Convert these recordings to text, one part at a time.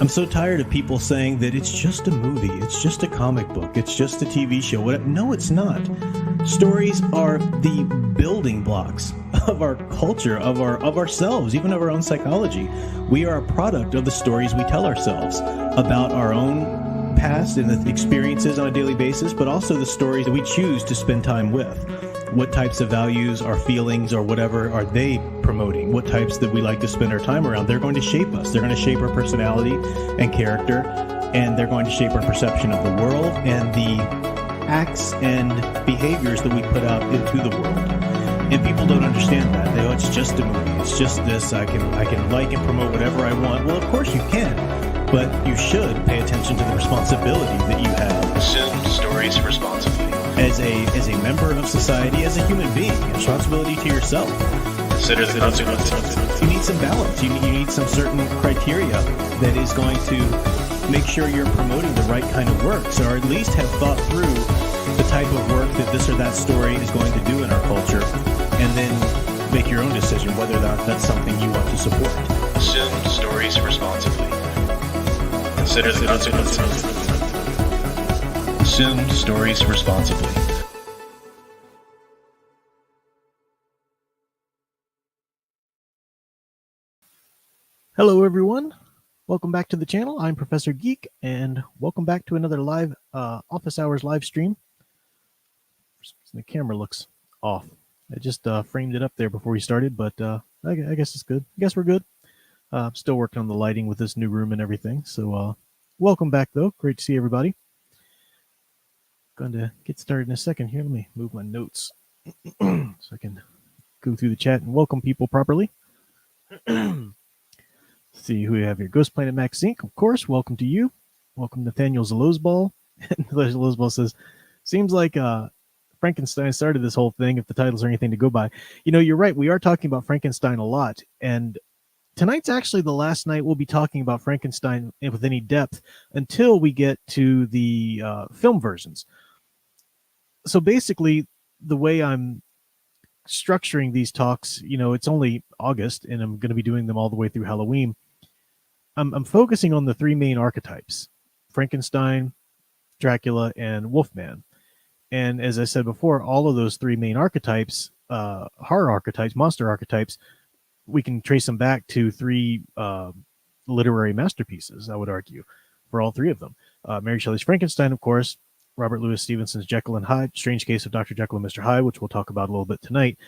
I'm so tired of people saying that it's just a movie, it's just a comic book, it's just a TV show. No, it's not. Stories are the building blocks of our culture, of ourselves, even of our own psychology. We are a product of the stories we tell ourselves about our own past and the experiences on a daily basis, but also the stories that we choose to spend time with. What types of values or feelings or whatever are they promoting? What types that we like to spend our time around? They're going to shape us. They're going to shape our personality and character, and they're going to shape our perception of the world and the acts and behaviors that we put out into the world. And people don't understand that. They go, it's just a movie. It's just this. I can like and promote whatever I want. Well, of course you can, but you should pay attention to the responsibility that you have. Consume stories responsibly. As a member of society, as a human being, responsibility to yourself. Consider the consequences. You need some balance. You need some certain criteria that is going to make sure you're promoting the right kind of works, or at least have thought through the type of work that this or that story is going to do in our culture, and then make your own decision whether or not that's something you want to support. Consume stories responsibly. Consider the consequences. Consume stories responsibly. Hello, everyone. Welcome back to the channel. I'm Professor Geek, and welcome back to another live office hours live stream. The camera looks off. I just framed it up there before we started, but I guess it's good. I guess we're good. I'm still working on the lighting with this new room and everything. So welcome back, though. Great to see everybody. Going to get started in a second here. Let me move my notes so I can go through the chat and welcome people properly. See who we have here. Ghost Planet Max Inc., of course. Welcome to you. Welcome Nathaniel Zalozball. Zalozball says, seems like Frankenstein started this whole thing, if the titles are anything to go by. You know, you're right. We are talking about Frankenstein a lot. And tonight's actually the last night we'll be talking about Frankenstein with any depth until we get to the film versions. So basically, the way I'm structuring these talks, you know, it's only August, and I'm going to be doing them all the way through Halloween. I'm focusing on the three main archetypes: Frankenstein, Dracula, and Wolfman. And as I said before, all of those three main archetypes, horror archetypes, monster archetypes, we can trace them back to three literary masterpieces, I would argue, for all three of them. Mary Shelley's Frankenstein, of course, Robert Louis Stevenson's Jekyll and Hyde, Strange Case of Dr. Jekyll and Mr. Hyde, which we'll talk about a little bit tonight,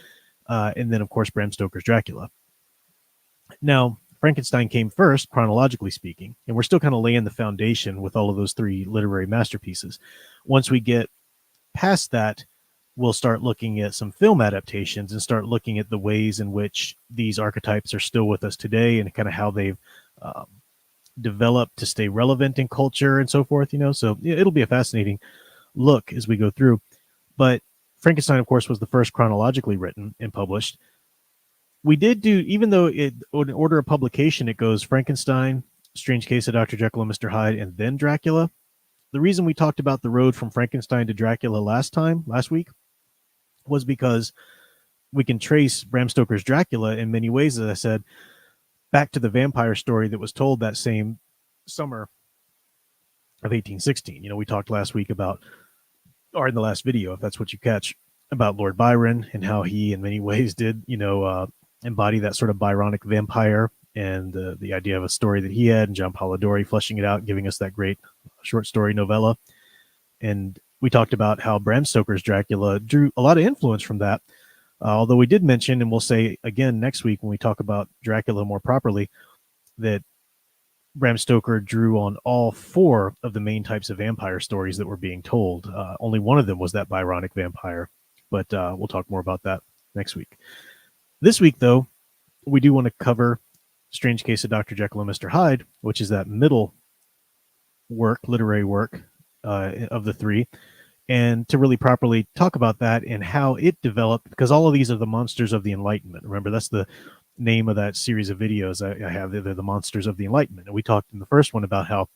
and then, of course, Bram Stoker's Dracula. Now, Frankenstein came first, chronologically speaking, and we're still kind of laying the foundation with all of those three literary masterpieces. Once we get past that, we'll start looking at some film adaptations and start looking at the ways in which these archetypes are still with us today and kind of how they've developed to stay relevant in culture and so forth, you know. So it'll be a fascinating look as we go through. But Frankenstein, of course, was the first chronologically written and published. We did do, even though in order of publication, it goes Frankenstein, Strange Case of Dr. Jekyll and Mr. Hyde, and then Dracula. The reason we talked about the road from Frankenstein to Dracula last week, was because we can trace Bram Stoker's Dracula in many ways, as I said, back to the vampire story that was told that same summer of 1816. You know, we talked last week about, or in the last video, if that's what you catch, about Lord Byron and how he in many ways did, you know, embody that sort of Byronic vampire, and the idea of a story that he had, and John Polidori fleshing it out and giving us that great short story novella. And we talked about how Bram Stoker's Dracula drew a lot of influence from that. Although we did mention, and we'll say again next week when we talk about Dracula more properly, that Bram Stoker drew on all four of the main types of vampire stories that were being told. Only one of them was that Byronic vampire, but we'll talk more about that next week. This week, though, we do want to cover Strange Case of Dr. Jekyll and Mr. Hyde, which is that middle work, literary work of the three, and to really properly talk about that and how it developed, because all of these are the monsters of the Enlightenment. Remember, that's the name of that series of videos I have. They're the monsters of the Enlightenment. And we talked in the first one about how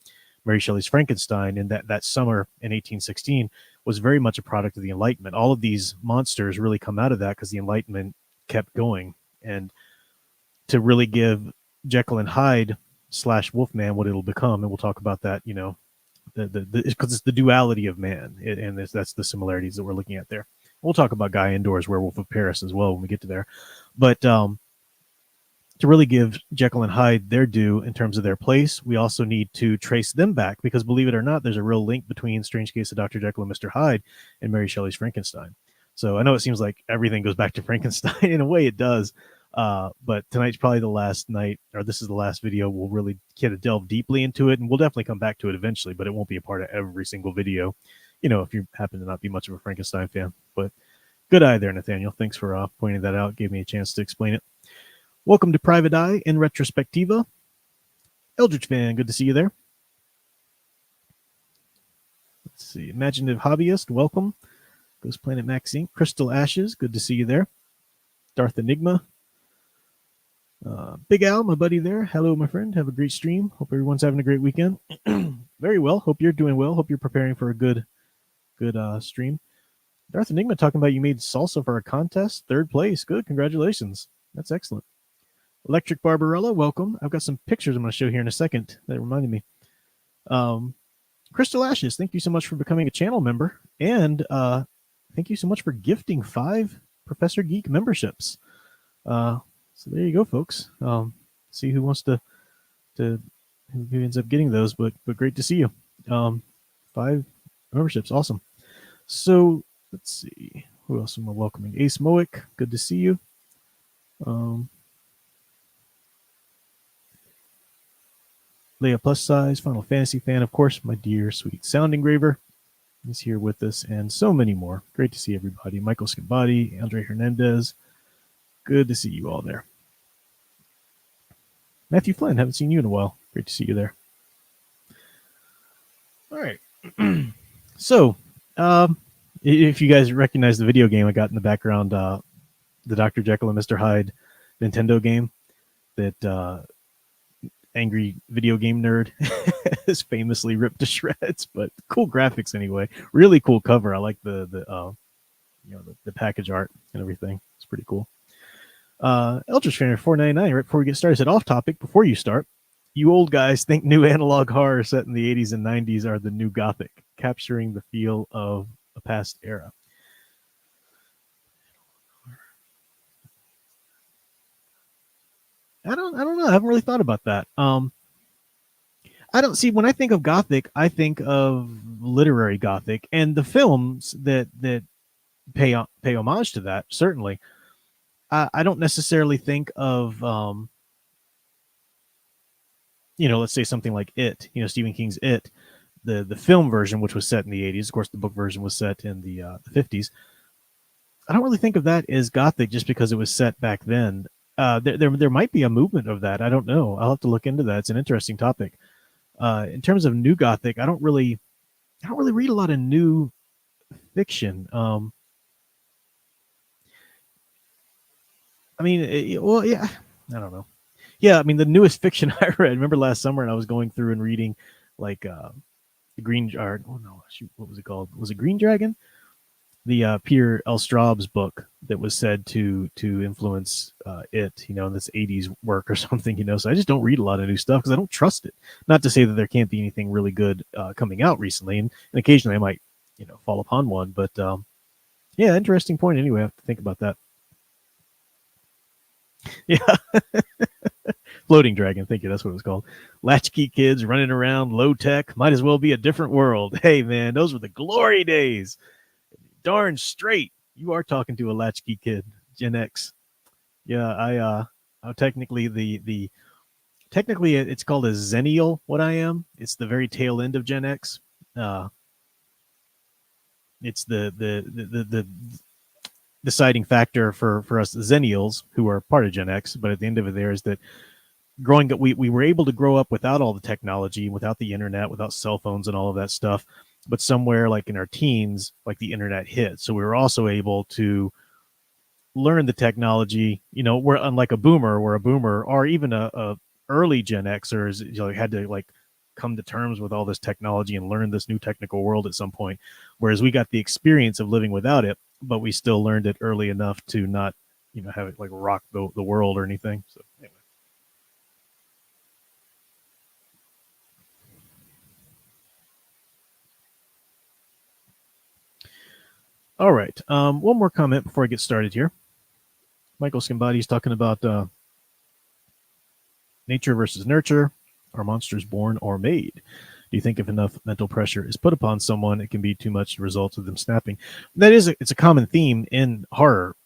Mary Shelley's Frankenstein in that summer in 1816 was very much a product of the Enlightenment. All of these monsters really come out of that because the Enlightenment kept going. And to really give Jekyll and Hyde slash Wolfman, what it'll become, and we'll talk about that. Because it's the duality of man, and that's the similarities that we're looking at there. We'll talk about Guy Endor's Werewolf of Paris as well when we get to there, but to really give Jekyll and Hyde their due in terms of their place, we also need to trace them back, because believe it or not, there's a real link between Strange Case of Dr. Jekyll and Mr. Hyde and Mary Shelley's Frankenstein. So I know it seems like everything goes back to Frankenstein. In a way it does, but tonight's probably the last night, or this is the last video we'll really kind of delve deeply into it, and we'll definitely come back to it eventually, but it won't be a part of every single video, if you happen to not be much of a Frankenstein fan. But good eye there, Nathaniel. Thanks for pointing that out. Gave me a chance to explain it. Welcome to Private Eye in Retrospectiva. Eldritch Fan, good to see you there. Let's see. Imaginative Hobbyist, welcome. Ghost Planet Maxine. Crystal Ashes, good to see you there. Darth Enigma. Big Al, my buddy there. Hello, my friend. Have a great stream. Hope everyone's having a great weekend. Very well. Hope you're doing well. Hope you're preparing for a good stream. Darth Enigma talking about you made salsa for a contest. 3rd place. Good. Congratulations. That's excellent. Electric Barbarella, welcome. I've got some pictures I'm going to show here in a second that reminded me. Crystal Ashes, thank you so much for becoming a channel member. And thank you so much for gifting 5 Professor Geek memberships. So there you go, folks. See who wants to who ends up getting those, but great to see you. 5 memberships, awesome. So let's see. Who else am I welcoming? Ace Moic, good to see you. Leia Plus Size, Final Fantasy fan, of course, my dear sweet Sound Engraver is here with us, and so many more. Great to see everybody. Michael Scabati, Andre Hernandez. Good to see you all there. Matthew Flynn, haven't seen you in a while. Great to see you there. All right. So, if you guys recognize the video game I got in the background, the Dr. Jekyll and Mr. Hyde Nintendo game that angry video game nerd is famously ripped to shreds, but cool graphics anyway. Really cool cover. I like the package art and everything. It's pretty cool. Eldritch Fan 499, right before we get started, said off topic before you start. You old guys think new analog horror set in the 80s and 90s are the new gothic, capturing the feel of a past era. I don't know. I haven't really thought about that. I don't see, when I think of gothic, I think of literary gothic and the films that pay homage to that. Certainly, I don't necessarily think of let's say something like It. Stephen King's It, the film version, which was set in the 80s. Of course, the book version was set in the 50s. I don't really think of that as gothic just because it was set back then. There might be a movement of that. I don't know. I'll have to look into that. It's an interesting topic. In terms of new gothic, I don't really read a lot of new fiction. I don't know. Yeah, I mean, the newest fiction I read, remember last summer, and I was going through and reading like the Green, or what was it called? Was it Green Dragon? The Peter L. Straub's book that was said to influence It, in this 80s work or something, So I just don't read a lot of new stuff because I don't trust it. Not to say that there can't be anything really good coming out recently, and occasionally I might, fall upon one. But yeah, interesting point. Anyway, I have to think about that. Yeah. Floating Dragon, thank you. That's what it was called. Latchkey kids running around, low tech. Might as well be a different world. Hey, man, those were the glory days. Darn straight, you are talking to a latchkey kid, Gen X. Yeah, technically technically it's called a Zennial. What I am, it's the very tail end of Gen X. It's the deciding factor for us Zennials who are part of Gen X. But at the end of it, there is that growing up, we were able to grow up without all the technology, without the internet, without cell phones and all of that stuff. But somewhere like in our teens, like the internet hit. So we were also able to learn the technology, we're unlike a boomer, or even a early Gen Xers, had to come to terms with all this technology and learn this new technical world at some point. Whereas we got the experience of living without it, but we still learned it early enough to not, have it rock the world or anything. So anyway. All right. One more comment before I get started here. Michael Scimbati's talking about nature versus nurture. Are monsters born or made? Do you think if enough mental pressure is put upon someone, it can be too much, the result of them snapping? It's a common theme in horror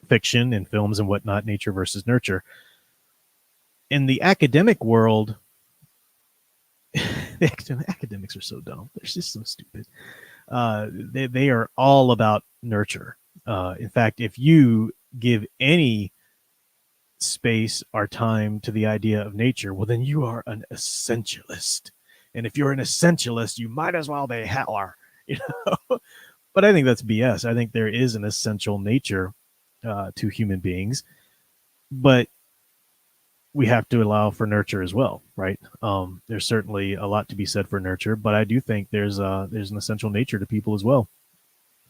fiction and films and whatnot, nature versus nurture. In the academic world, the academics are so dumb. They're just so stupid. They are all about nurture. In fact, if you give any space or time to the idea of nature, well, then you are an essentialist. And if you're an essentialist, you might as well be Hitler, you know. But I think that's BS. I think there is an essential nature to human beings, but we have to allow for nurture as well, right? There's certainly a lot to be said for nurture, but I do think there's an essential nature to people as well.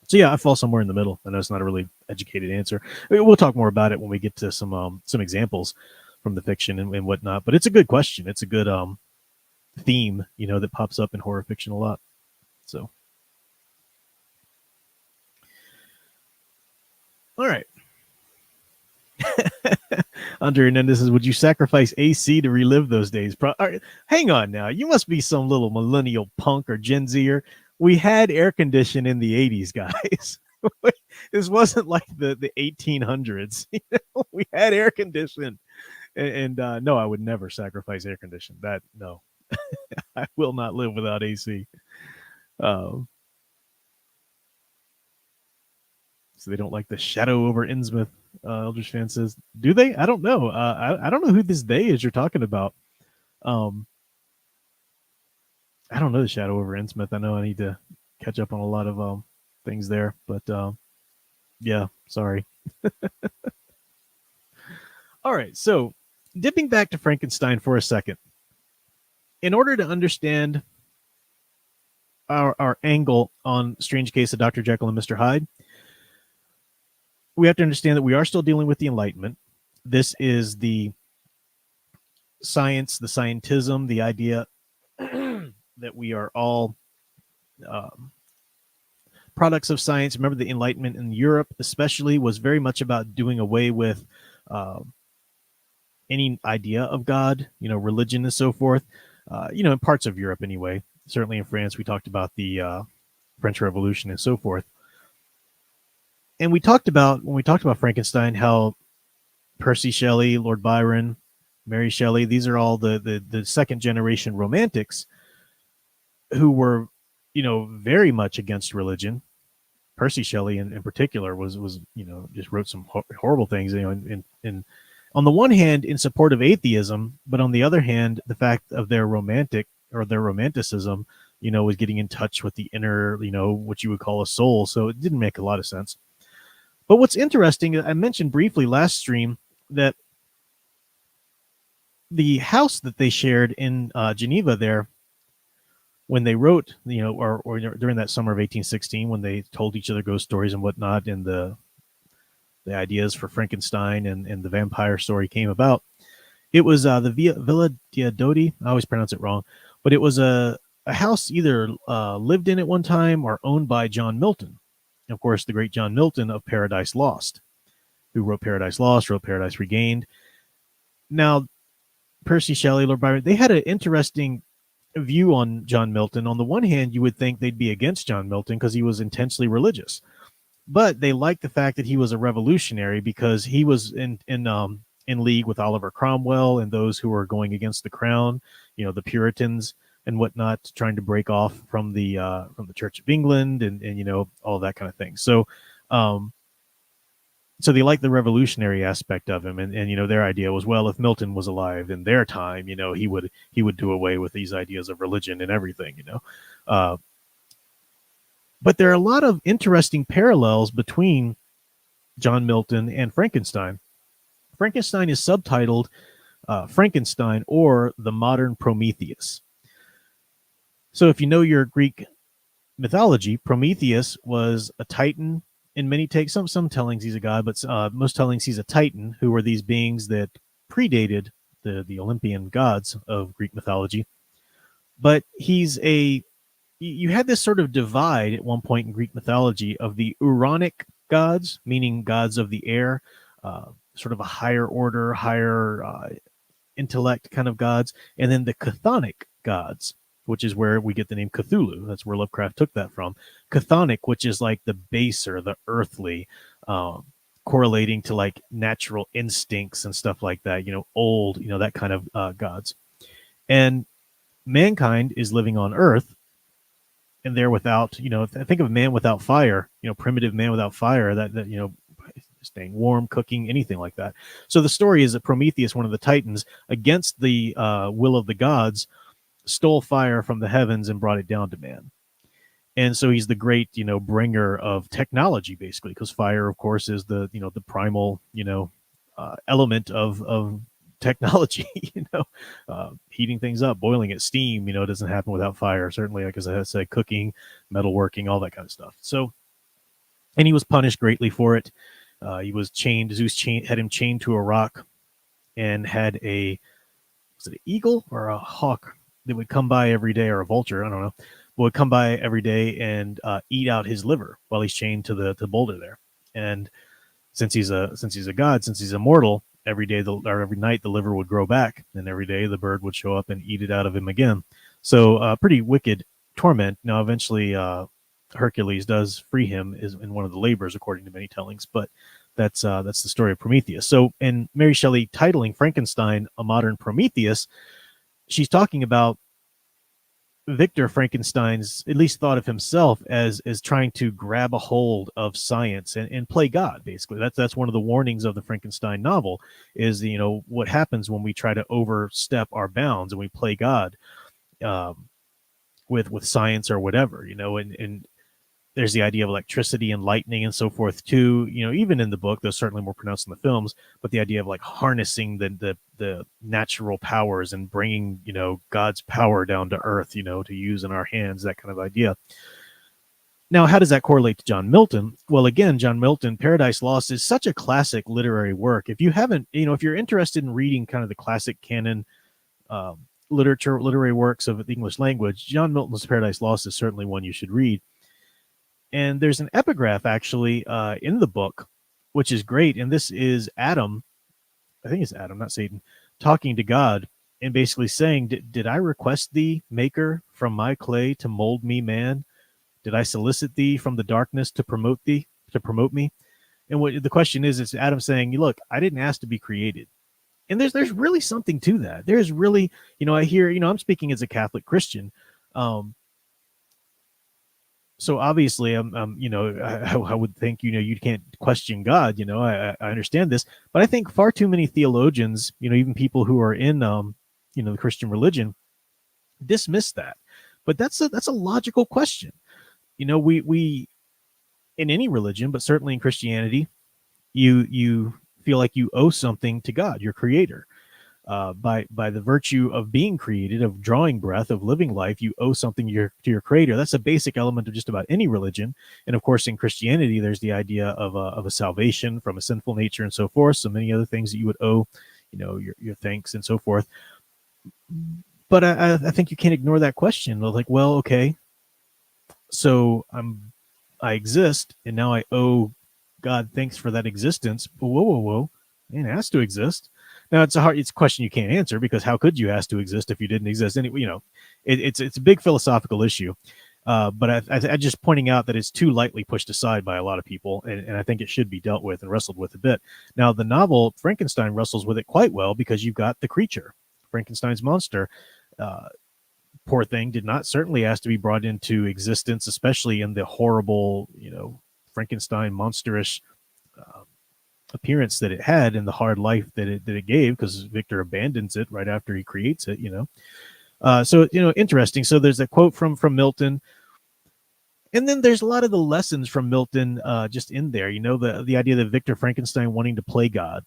So yeah, I fall somewhere in the middle. I know it's not a really educated answer. We'll talk more about it when we get to some examples from the fiction and whatnot. But it's a good question. It's a good theme, that pops up in horror fiction a lot. So, all right. Andre Hernandez says, would you sacrifice AC to relive those days? Hang on now. You must be some little millennial punk or Gen Zer. We had air conditioning in the 80s, guys. This wasn't like the 1800s. We had air conditioning. And no, I would never sacrifice air conditioning. No. I will not live without AC. So they don't like the shadow over Innsmouth. Eldridge fan says, do they? I don't know. I don't know who this they is you're talking about. I don't know the shadow over Innsmouth. I know I need to catch up on a lot of things there, but yeah, sorry. All right, so dipping back to Frankenstein for a second. In order to understand our angle on Strange Case of Dr. Jekyll and Mr. Hyde, we have to understand that we are still dealing with the Enlightenment. This is the science, the scientism, the idea that we are all products of science. Remember, the Enlightenment in Europe especially was very much about doing away with any idea of God, religion and so forth, in parts of Europe anyway. Certainly in France, we talked about the French Revolution and so forth. And when we talked about Frankenstein, how Percy Shelley, Lord Byron, Mary Shelley, these are all the second generation romantics who were, very much against religion. Percy Shelley in particular was just wrote some horrible things, in on the one hand in support of atheism, but on the other hand, the fact of their romanticism, was getting in touch with the inner, what you would call a soul. So it didn't make a lot of sense. But what's interesting, I mentioned briefly last stream that the house that they shared in Geneva there, when they wrote, or during that summer of 1816, when they told each other ghost stories and whatnot, and the ideas for Frankenstein and the vampire story came about, it was the Villa Diodati. I always pronounce it wrong, but it was a house either lived in at one time or owned by John Milton. Of course, the great John Milton of Paradise Lost, who wrote Paradise Lost, wrote Paradise Regained. Now, Percy Shelley, Lord Byron, they had an interesting view on John Milton. On the one hand, you would think they'd be against John Milton because he was intensely religious, but they liked the fact that he was a revolutionary because he was in league with Oliver Cromwell and those who were going against the crown, the Puritans and whatnot, trying to break off from the Church of England and all that kind of thing. So so they like the revolutionary aspect of him, and their idea was, well, if Milton was alive in their time, he would do away with these ideas of religion and everything, but there are a lot of interesting parallels between John Milton and Frankenstein. Frankenstein is subtitled Frankenstein, or the Modern Prometheus. So if you know your Greek mythology, Prometheus was a titan in many takes. Some tellings he's a god, but most tellings he's a titan, who were these beings that predated the Olympian gods of Greek mythology. But he's a you had this sort of divide at one point in Greek mythology of the Uranic gods, meaning gods of the air, sort of a higher order, higher intellect kind of gods, and then the chthonic gods, which is where we get the name Cthulhu. That's where Lovecraft took that from. Chthonic, which is like the baser, the earthly, correlating to like natural instincts and stuff like that, old, that kind of gods. And mankind is living on Earth, and they're without, think of man without fire, primitive man without fire, that staying warm, cooking, anything like that. So the story is that Prometheus, one of the Titans, against the will of the gods, stole fire from the heavens and brought it down to man. And so he's the great, bringer of technology, basically, because fire, of course, is the, the primal, element of technology. Heating things up, boiling it, steam, doesn't happen without fire. Certainly, like as I said, cooking, metalworking, all that kind of stuff. So, and he was punished greatly for it. He was chained. Zeus had him chained to a rock, and had was it an eagle or a hawk that would come by every day, or a vulture, I don't know, would come by every day and eat out his liver while he's chained to the boulder there. And since he's a god, since he's immortal, every day or every night the liver would grow back, and every day the bird would show up and eat it out of him again. So pretty wicked torment. Now eventually Hercules does free him is in one of the labors, according to many tellings, but that's the story of Prometheus. So in Mary Shelley titling Frankenstein a modern Prometheus, she's talking about Victor Frankenstein's at least thought of himself as trying to grab a hold of science and play God. Basically, that's one of the warnings of the Frankenstein novel is what happens when we try to overstep our bounds and we play God with science or whatever, and there's the idea of electricity and lightning and so forth too. Even in the book, those certainly more pronounced in the films, but the idea of like harnessing the natural powers and bringing, God's power down to earth, to use in our hands, that kind of idea. Now, how does that correlate to John Milton? Well, again, John Milton, Paradise Lost is such a classic literary work. If you haven't, if you're interested in reading kind of the classic canon, literary works of the English language, John Milton's Paradise Lost is certainly one you should read. And there's an epigraph actually in the book, which is great. And this is Adam, I think it's Adam, not Satan, talking to God and basically saying, did I request thee, maker, from my clay to mold me, man? Did I solicit thee from the darkness to promote me? And what the question is, it's Adam saying, look, I didn't ask to be created. And there's really something to that. There's really, I hear, I'm speaking as a Catholic Christian. So obviously, I would think, you can't question God. I understand this, but I think far too many theologians, even people who are in, the Christian religion, dismiss that. But that's a logical question. We in any religion, but certainly in Christianity, you feel like you owe something to God, your creator. By the virtue of being created, of drawing breath, of living life, you owe something to your creator. That's a basic element of just about any religion. And of course, in Christianity, there's the idea of a salvation from a sinful nature and so forth. So many other things that you would owe, your thanks and so forth. But I think you can't ignore that question. Like, well, okay, so I exist, and now I owe God thanks for that existence. But whoa, I didn't ask to exist. Now it's a question you can't answer, because how could you ask to exist if you didn't exist? Anyway, it's a big philosophical issue. But I just pointing out that it's too lightly pushed aside by a lot of people, and I think it should be dealt with and wrestled with a bit. Now, the novel Frankenstein wrestles with it quite well, because you've got the creature, Frankenstein's monster. Poor thing did not certainly ask to be brought into existence, especially in the horrible, Frankenstein monsterish appearance that it had, and the hard life that it gave, because Victor abandons it right after he creates it. So interesting. So there's a quote from Milton, and then there's a lot of the lessons from Milton just in there. The idea that Victor Frankenstein wanting to play God,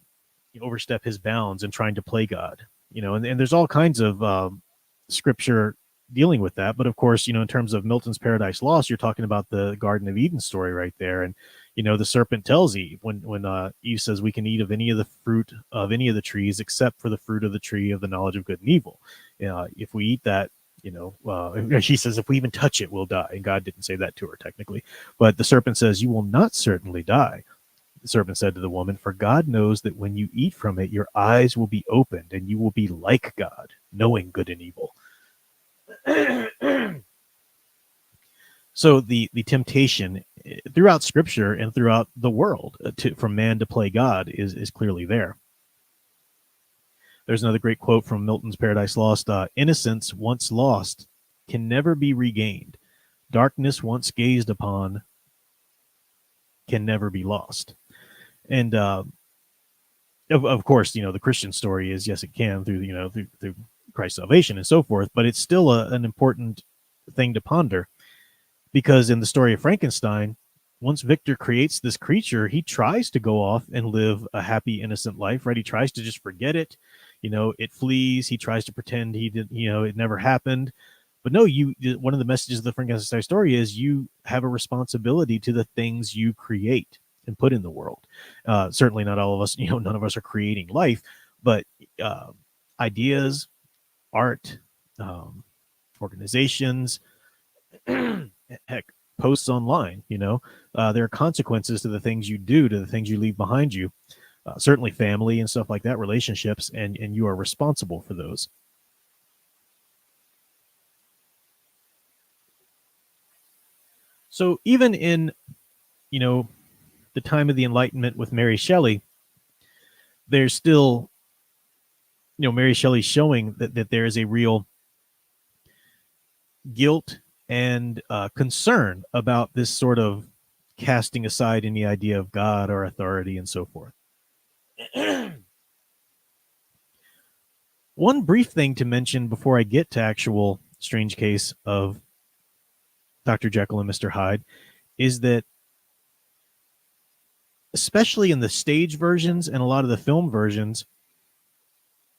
overstep his bounds and trying to play God. And there's all kinds of scripture dealing with that. But of course, in terms of Milton's Paradise Lost, you're talking about the Garden of Eden story right there. And the serpent tells Eve when Eve says, we can eat of any of the fruit of any of the trees except for the fruit of the tree of the knowledge of good and evil. If we eat that, She says, if we even touch it, we'll die. And God didn't say that to her technically. But the serpent says, you will not certainly die. The serpent said to the woman, for God knows that when you eat from it, your eyes will be opened and you will be like God, knowing good and evil. So the temptation throughout Scripture and throughout the world for man to play God is clearly there. There's another great quote from Milton's Paradise Lost. Innocence once lost can never be regained. Darkness once gazed upon can never be lost. And of course, the Christian story is, yes, it can through Christ's salvation and so forth, but it's still an important thing to ponder. Because in the story of Frankenstein, once Victor creates this creature, he tries to go off and live a happy, innocent life, right? He tries to just forget it. It flees. He tries to pretend he did, it never happened. But no, one of the messages of the Frankenstein story is you have a responsibility to the things you create and put in the world. Certainly not all of us, none of us are creating life, but ideas, art, organizations, heck, posts online, there are consequences to the things you do, to the things you leave behind you, certainly family and stuff like that, relationships, and you are responsible for those. So even in, the time of the Enlightenment with Mary Shelley, there's still, Mary Shelley showing that there is a real guilt and concern about this sort of casting aside any idea of God or authority and so forth. One brief thing to mention before I get to actual Strange Case of Dr. Jekyll and Mr. Hyde is that, especially in the stage versions and a lot of the film versions,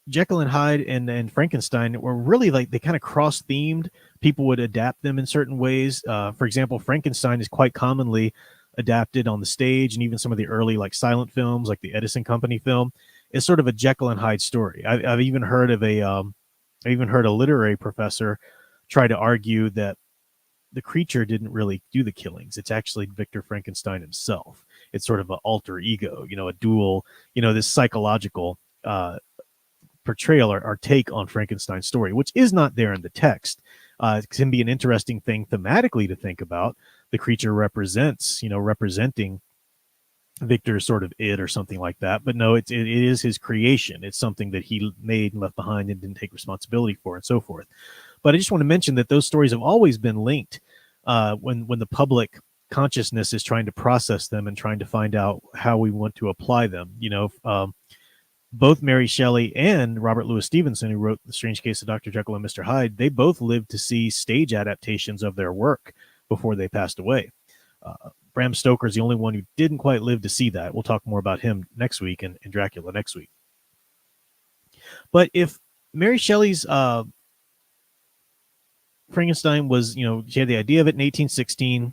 Jekyll and Hyde and Frankenstein were really like, they kind of cross-themed. People would adapt them in certain ways. For example, Frankenstein is quite commonly adapted on the stage, and even some of the early like silent films, like the Edison Company film, is sort of a Jekyll and Hyde story. I've even heard of a literary professor try to argue that the creature didn't really do the killings. It's actually Victor Frankenstein himself. It's sort of an alter ego, a dual, this psychological portrayal or take on Frankenstein's story, which is not there in the text. It can be an interesting thing thematically to think about. The creature representing Victor's sort of id or something like that. But no, it is his creation. It's something that he made and left behind and didn't take responsibility for and so forth. But I just want to mention that those stories have always been linked when the public consciousness is trying to process them and trying to find out how we want to apply them. Both Mary Shelley and Robert Louis Stevenson, who wrote The Strange Case of Dr. Jekyll and Mr. Hyde, they both lived to see stage adaptations of their work before they passed away. Bram Stoker is the only one who didn't quite live to see that. We'll talk more about him next week and Dracula next week. But if Mary Shelley's Frankenstein was, she had the idea of it in 1816.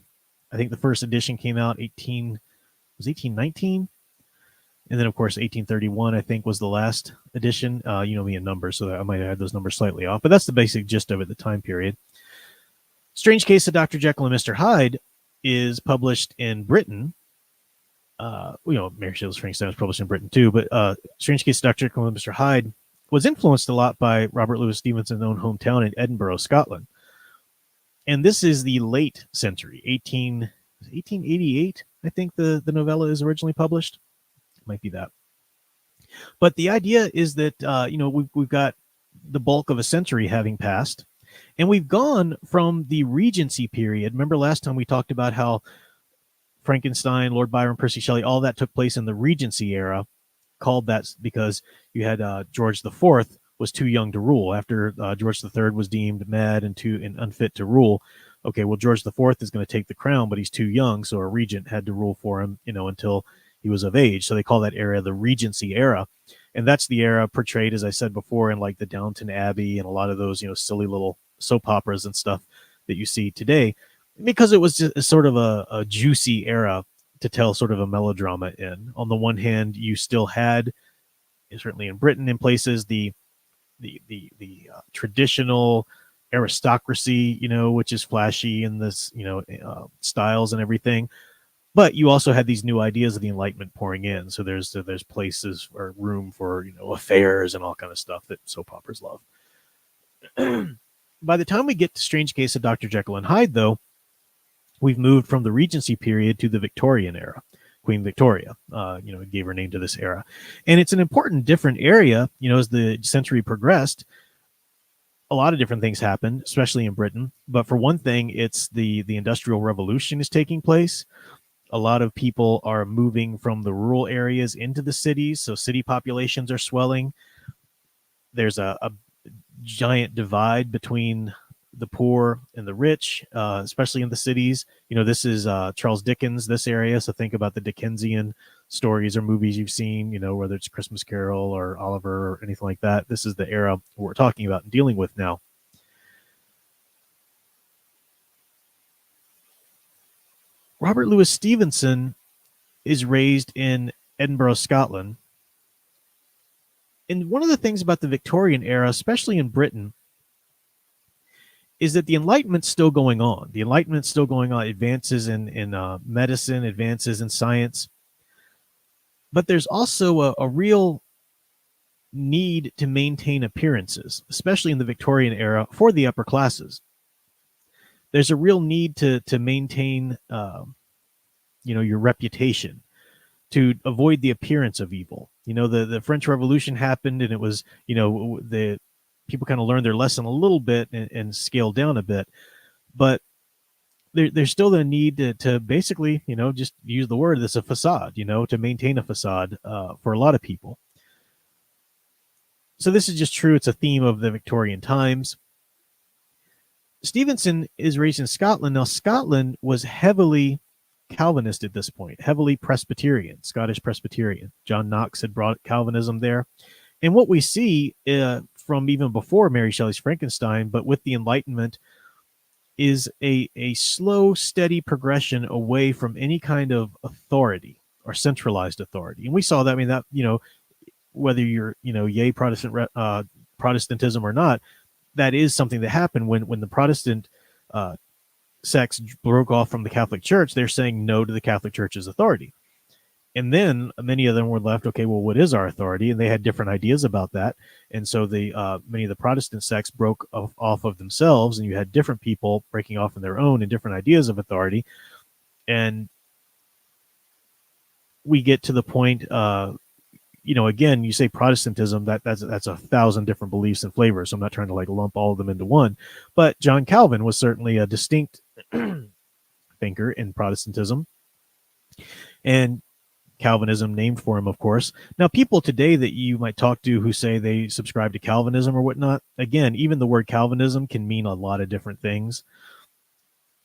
I think the first edition came out 1819. And then, of course, 1831, I think, was the last edition. Me in numbers, so I might add those numbers slightly off. But that's the basic gist of it, the time period. Strange Case of Dr. Jekyll and Mr. Hyde is published in Britain. Mary Shelley's Frankenstein was published in Britain, too. But Strange Case of Dr. Jekyll and Mr. Hyde was influenced a lot by Robert Louis Stevenson's own hometown in Edinburgh, Scotland. And this is the late century, 1888, I think the novella is originally published. Might be that. But the idea is that, we've got the bulk of a century having passed, and we've gone from the Regency period. Remember last time we talked about how Frankenstein, Lord Byron, Percy Shelley, all that took place in the Regency era, called that because you had George IV was too young to rule. After George III was deemed mad and unfit to rule, okay, well, George IV is going to take the crown, but he's too young, so a regent had to rule for him, until he was of age. So they call that era the Regency era. And that's the era portrayed, as I said before, in like the Downton Abbey and a lot of those, silly little soap operas and stuff that you see today, because it was just sort of a juicy era to tell sort of a melodrama in. On the one hand, you still had, certainly in Britain in places, the traditional aristocracy, which is flashy in this, styles and everything. But you also had these new ideas of the Enlightenment pouring in. So there's places or room for, affairs and all kind of stuff that soap operas love. By the time we get to Strange Case of Dr. Jekyll and Hyde, though, we've moved from the Regency period to the Victorian era. Queen Victoria, gave her name to this era. And it's an important different area, as the century progressed. A lot of different things happened, especially in Britain. But for one thing, it's the Industrial Revolution is taking place. A lot of people are moving from the rural areas into the cities, so city populations are swelling. There's a giant divide between the poor and the rich, especially in the cities. This is Charles Dickens, this area, so think about the Dickensian stories or movies you've seen, whether it's Christmas Carol or Oliver or anything like that. This is the era we're talking about and dealing with now. Robert Louis Stevenson is raised in Edinburgh, Scotland. And one of the things about the Victorian era, especially in Britain, is that the Enlightenment's still going on. The Enlightenment's still going on, advances in medicine, advances in science. But there's also a real need to maintain appearances, especially in the Victorian era, for the upper classes. There's a real need to maintain, your reputation, to avoid the appearance of evil. The French Revolution happened, and it was, the people kind of learned their lesson a little bit and scaled down a bit. But there's still the need to basically, just use the word, that's a facade, to maintain a facade for a lot of people. So this is just true. It's a theme of the Victorian times. Stevenson is raised in Scotland. Now, Scotland was heavily Calvinist at this point, heavily Presbyterian, Scottish Presbyterian. John Knox had brought Calvinism there. And what we see from even before Mary Shelley's Frankenstein, but with the Enlightenment, is a slow, steady progression away from any kind of authority or centralized authority. And we saw that, whether you're, yay Protestantism or not, that is something that happened when the Protestant sects broke off from the Catholic Church. They're saying no to the Catholic Church's authority. And then many of them were left, okay, well, what is our authority? And they had different ideas about that. And so many of the Protestant sects broke off of themselves, and you had different people breaking off on their own and different ideas of authority. And we get to the point, again, you say Protestantism, that's 1,000 different beliefs and flavors. So I'm not trying to lump all of them into one. But John Calvin was certainly a distinct thinker in Protestantism. And Calvinism named for him, of course. Now, people today that you might talk to who say they subscribe to Calvinism or whatnot, again, even the word Calvinism can mean a lot of different things.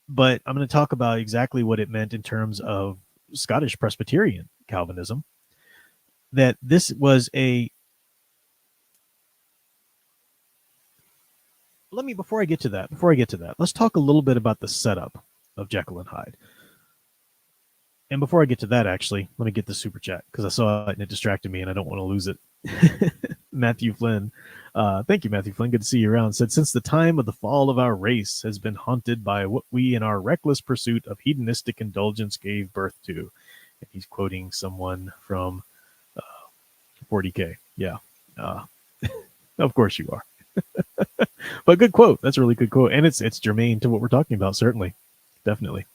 But I'm going to talk about exactly what it meant in terms of Scottish Presbyterian Calvinism. That this was before I get to that, let's talk a little bit about the setup of Jekyll and Hyde. And before I get to that, actually, let me get the super chat because I saw it and it distracted me and I don't want to lose it. Matthew Flynn. Thank you, Matthew Flynn. Good to see you around. Said, since the time of the fall of our race has been haunted by what we in our reckless pursuit of hedonistic indulgence gave birth to. And he's quoting someone from 40K. Yeah. Of course you are. But good quote. That's a really good quote. And it's germane to what we're talking about, certainly. Definitely.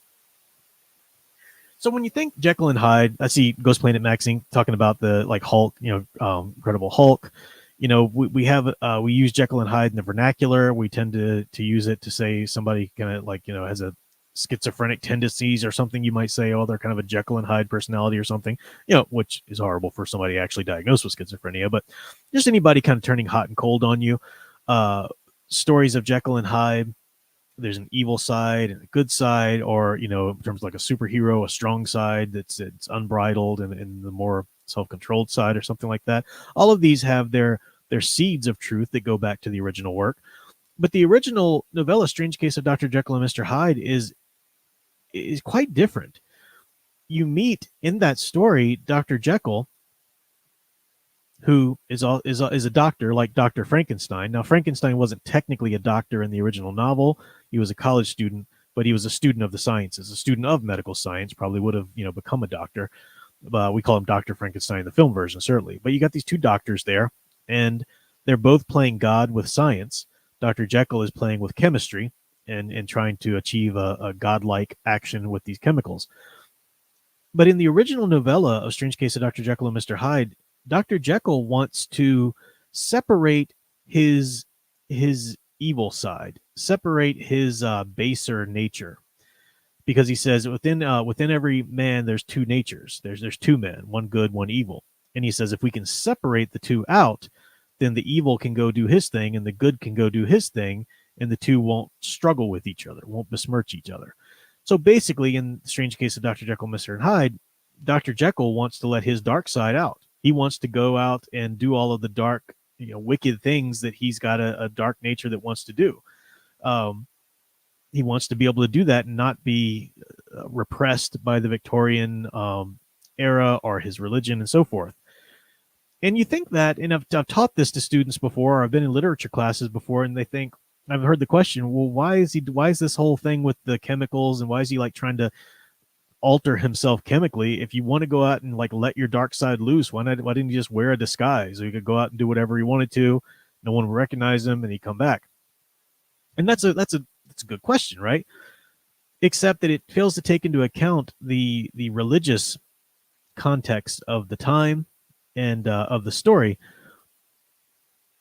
So when you think Jekyll and Hyde, I see Ghost Planet Maxine talking about the Hulk, Incredible Hulk. We use Jekyll and Hyde in the vernacular. We tend to use it to say somebody kind of has a schizophrenic tendencies or something. You might say, oh, they're kind of a Jekyll and Hyde personality or something, which is horrible for somebody actually diagnosed with schizophrenia. But just anybody kind of turning hot and cold on you. Stories of Jekyll and Hyde. There's an evil side and a good side, or, in terms of a superhero, a strong side that's unbridled and the more self-controlled side or something like that. All of these have their seeds of truth that go back to the original work. But the original novella, Strange Case of Dr. Jekyll and Mr. Hyde, is quite different. You meet in that story Dr. Jekyll, who is a doctor like Dr. Frankenstein. Now, Frankenstein wasn't technically a doctor in the original novel. He was a college student, but he was a student of the sciences, a student of medical science, probably would have, become a doctor. We call him Dr. Frankenstein in the film version, certainly. But you got these two doctors there, and they're both playing God with science. Dr. Jekyll is playing with chemistry and trying to achieve a godlike action with these chemicals. But in the original novella of Strange Case of Dr. Jekyll and Mr. Hyde, Dr. Jekyll wants to separate his evil side, separate his baser nature, because he says within every man there's two natures. There's two men, one good, one evil. And he says if we can separate the two out, then the evil can go do his thing and the good can go do his thing, and the two won't struggle with each other, won't besmirch each other. So basically, in the Strange Case of Dr. Jekyll and Mr. Hyde, Dr. Jekyll wants to let his dark side out. He wants to go out and do all of the dark, wicked things that he's got a dark nature that wants to do. He wants to be able to do that and not be repressed by the Victorian era or his religion and so forth. And you think that, and I've taught this to students before, or I've been in literature classes before, and they think, I've heard the question, well, why is this whole thing with the chemicals, and why is he like trying to alter himself chemically? If you want to go out and like let your dark side loose, why didn't you just wear a disguise? Or you could go out and do whatever he wanted to, no one would recognize him, and he'd come back. And that's a good question, right? Except that it fails to take into account the religious context of the time and of the story,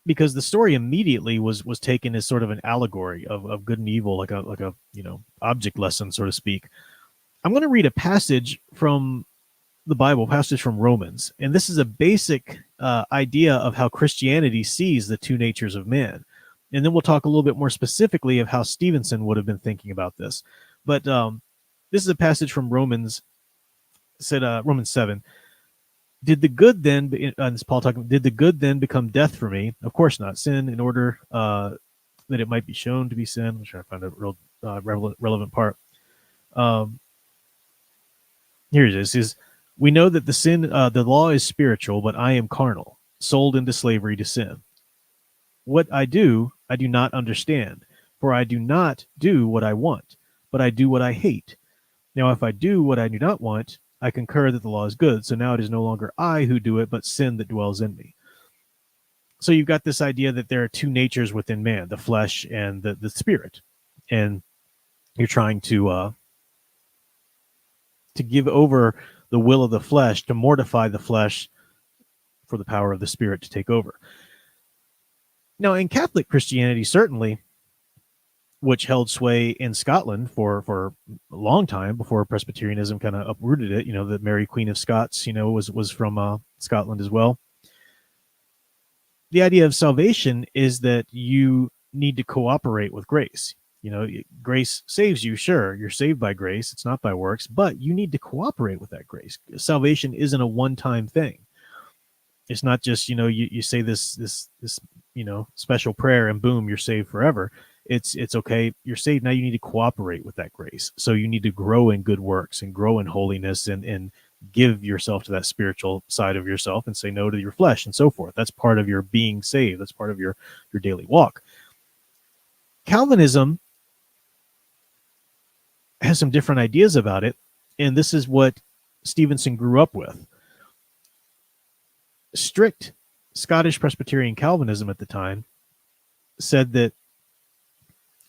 because the story immediately was taken as sort of an allegory of good and evil, like a object lesson, so to speak. I'm going to read a passage from the Bible, passage from Romans, and this is a basic idea of how Christianity sees the two natures of man. And then we'll talk a little bit more specifically of how Stevenson would have been thinking about this. But this is a passage from Romans. Said Romans 7. Did the good then, this is Paul talking, did the good then become death for me? Of course not. Sin in order that it might be shown to be sin. I'm trying to find a real relevant part. Here it is. We know that the law is spiritual, but I am carnal, sold into slavery to sin. What I do not understand, for I do not do what I want, but I do what I hate. Now, if I do what I do not want, I concur that the law is good. So now it is no longer I who do it, but sin that dwells in me. So you've got this idea that there are two natures within man, the flesh and the spirit. And you're trying to give over the will of the flesh, to mortify the flesh for the power of the spirit to take over. Now, in Catholic Christianity, certainly, which held sway in Scotland for a long time before Presbyterianism kind of uprooted it. The Mary Queen of Scots, was from Scotland as well. The idea of salvation is that you need to cooperate with grace. Grace saves you, sure, you're saved by grace, it's not by works, but you need to cooperate with that grace. Salvation isn't a one-time thing. It's not just, you say this special prayer and boom, you're saved forever. It's okay, you're saved, now you need to cooperate with that grace. So you need to grow in good works and grow in holiness and give yourself to that spiritual side of yourself and say no to your flesh and so forth. That's part of your being saved. That's part of your daily walk. Calvinism has some different ideas about it, and this is what Stevenson grew up with. Strict Scottish Presbyterian Calvinism at the time said that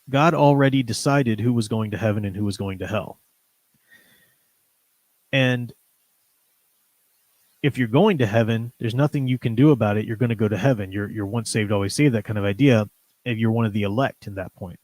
God already decided who was going to heaven and who was going to hell. And if you're going to heaven, there's nothing you can do about it. You're going to go to heaven. You're once saved, always saved, that kind of idea, if you're one of the elect in that point.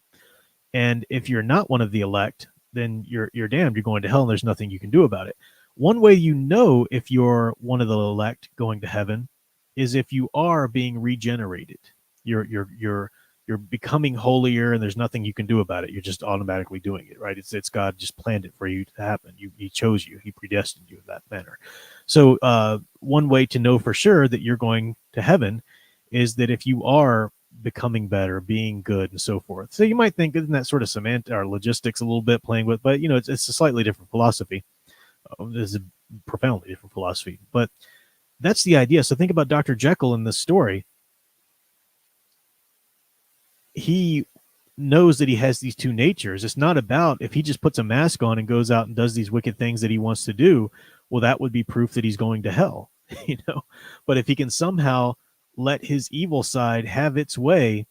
And if you're not one of the elect, then you're damned. You're going to hell, and there's nothing you can do about it. One way you know if you're one of the elect going to heaven is if you are being regenerated. You're becoming holier, and there's nothing you can do about it. You're just automatically doing it, right? It's God just planned it for you to happen. He chose you. He predestined you in that manner. So one way to know for sure that you're going to heaven is that if you are becoming better, being good, and so forth. So you might think, isn't that sort of semantic or logistics a little bit playing with, but it's a slightly different philosophy. This is a profoundly different philosophy. But that's the idea. So think about Dr. Jekyll in this story. He knows that he has these two natures. It's not about if he just puts a mask on and goes out and does these wicked things that he wants to do, well, that would be proof that he's going to hell, you know. But if he can somehow let his evil side have its way,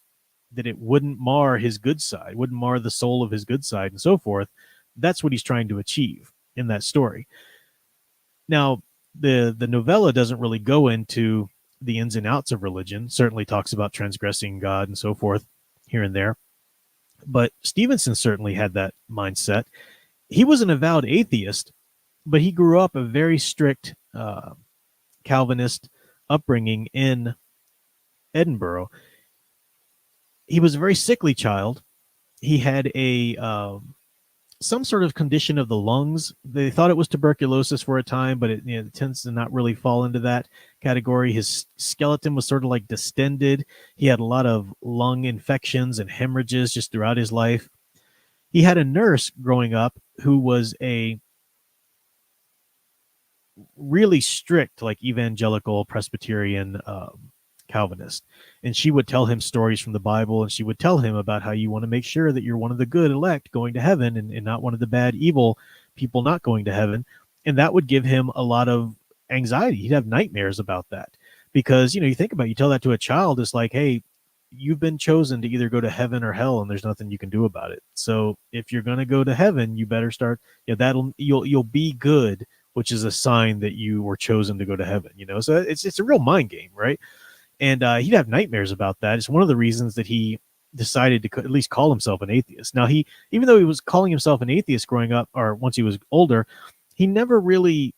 that it wouldn't mar his good side, wouldn't mar the soul of his good side, and so forth, that's what he's trying to achieve in that story. Now, the novella doesn't really go into the ins and outs of religion, certainly talks about transgressing God and so forth here and there. But Stevenson certainly had that mindset. He was an avowed atheist, but he grew up a very strict Calvinist upbringing in Edinburgh. He was a very sickly child. He had a some sort of condition of the lungs. They thought it was tuberculosis for a time, but it tends to not really fall into that category. His skeleton was sort of like distended. He had a lot of lung infections and hemorrhages just throughout his life. He had a nurse growing up who was a really strict, like evangelical Presbyterian Calvinist. And she would tell him stories from the Bible, and she would tell him about how you want to make sure that you're one of the good elect going to heaven and not one of the bad, evil people not going to heaven. And that would give him a lot of anxiety. He'd have nightmares about that because, you think about it, you tell that to a child, it's like, hey, you've been chosen to either go to heaven or hell, and there's nothing you can do about it. So if you're going to go to heaven, you better start, you'll be good, which is a sign that you were chosen to go to heaven, So it's a real mind game, right? And he'd have nightmares about that. It's one of the reasons that he decided to at least call himself an atheist. Now, even though he was calling himself an atheist growing up, or once he was older, he never really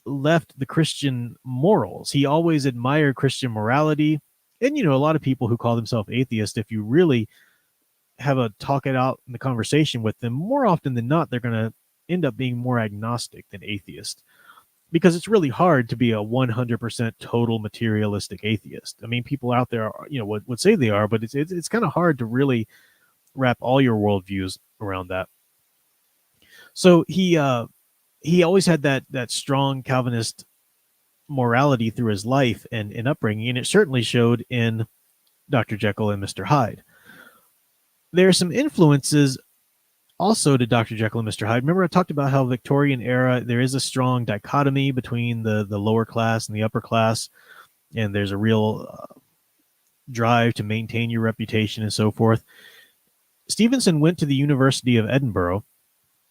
left the Christian morals. He always admired Christian morality. And, a lot of people who call themselves atheist, if you really have a talk it out in the conversation with them, more often than not, they're going to end up being more agnostic than atheist. Because it's really hard to be a 100% total materialistic atheist. I mean, people out there, would say they are, but it's kind of hard to really wrap all your worldviews around that. So he always had that strong Calvinist morality through his life and upbringing, and it certainly showed in Dr. Jekyll and Mr. Hyde. There are some influences also to Dr. Jekyll and Mr. Hyde. Remember, I talked about how Victorian era, there is a strong dichotomy between the lower class and the upper class, and there's a real drive to maintain your reputation and so forth. Stevenson went to the University of Edinburgh,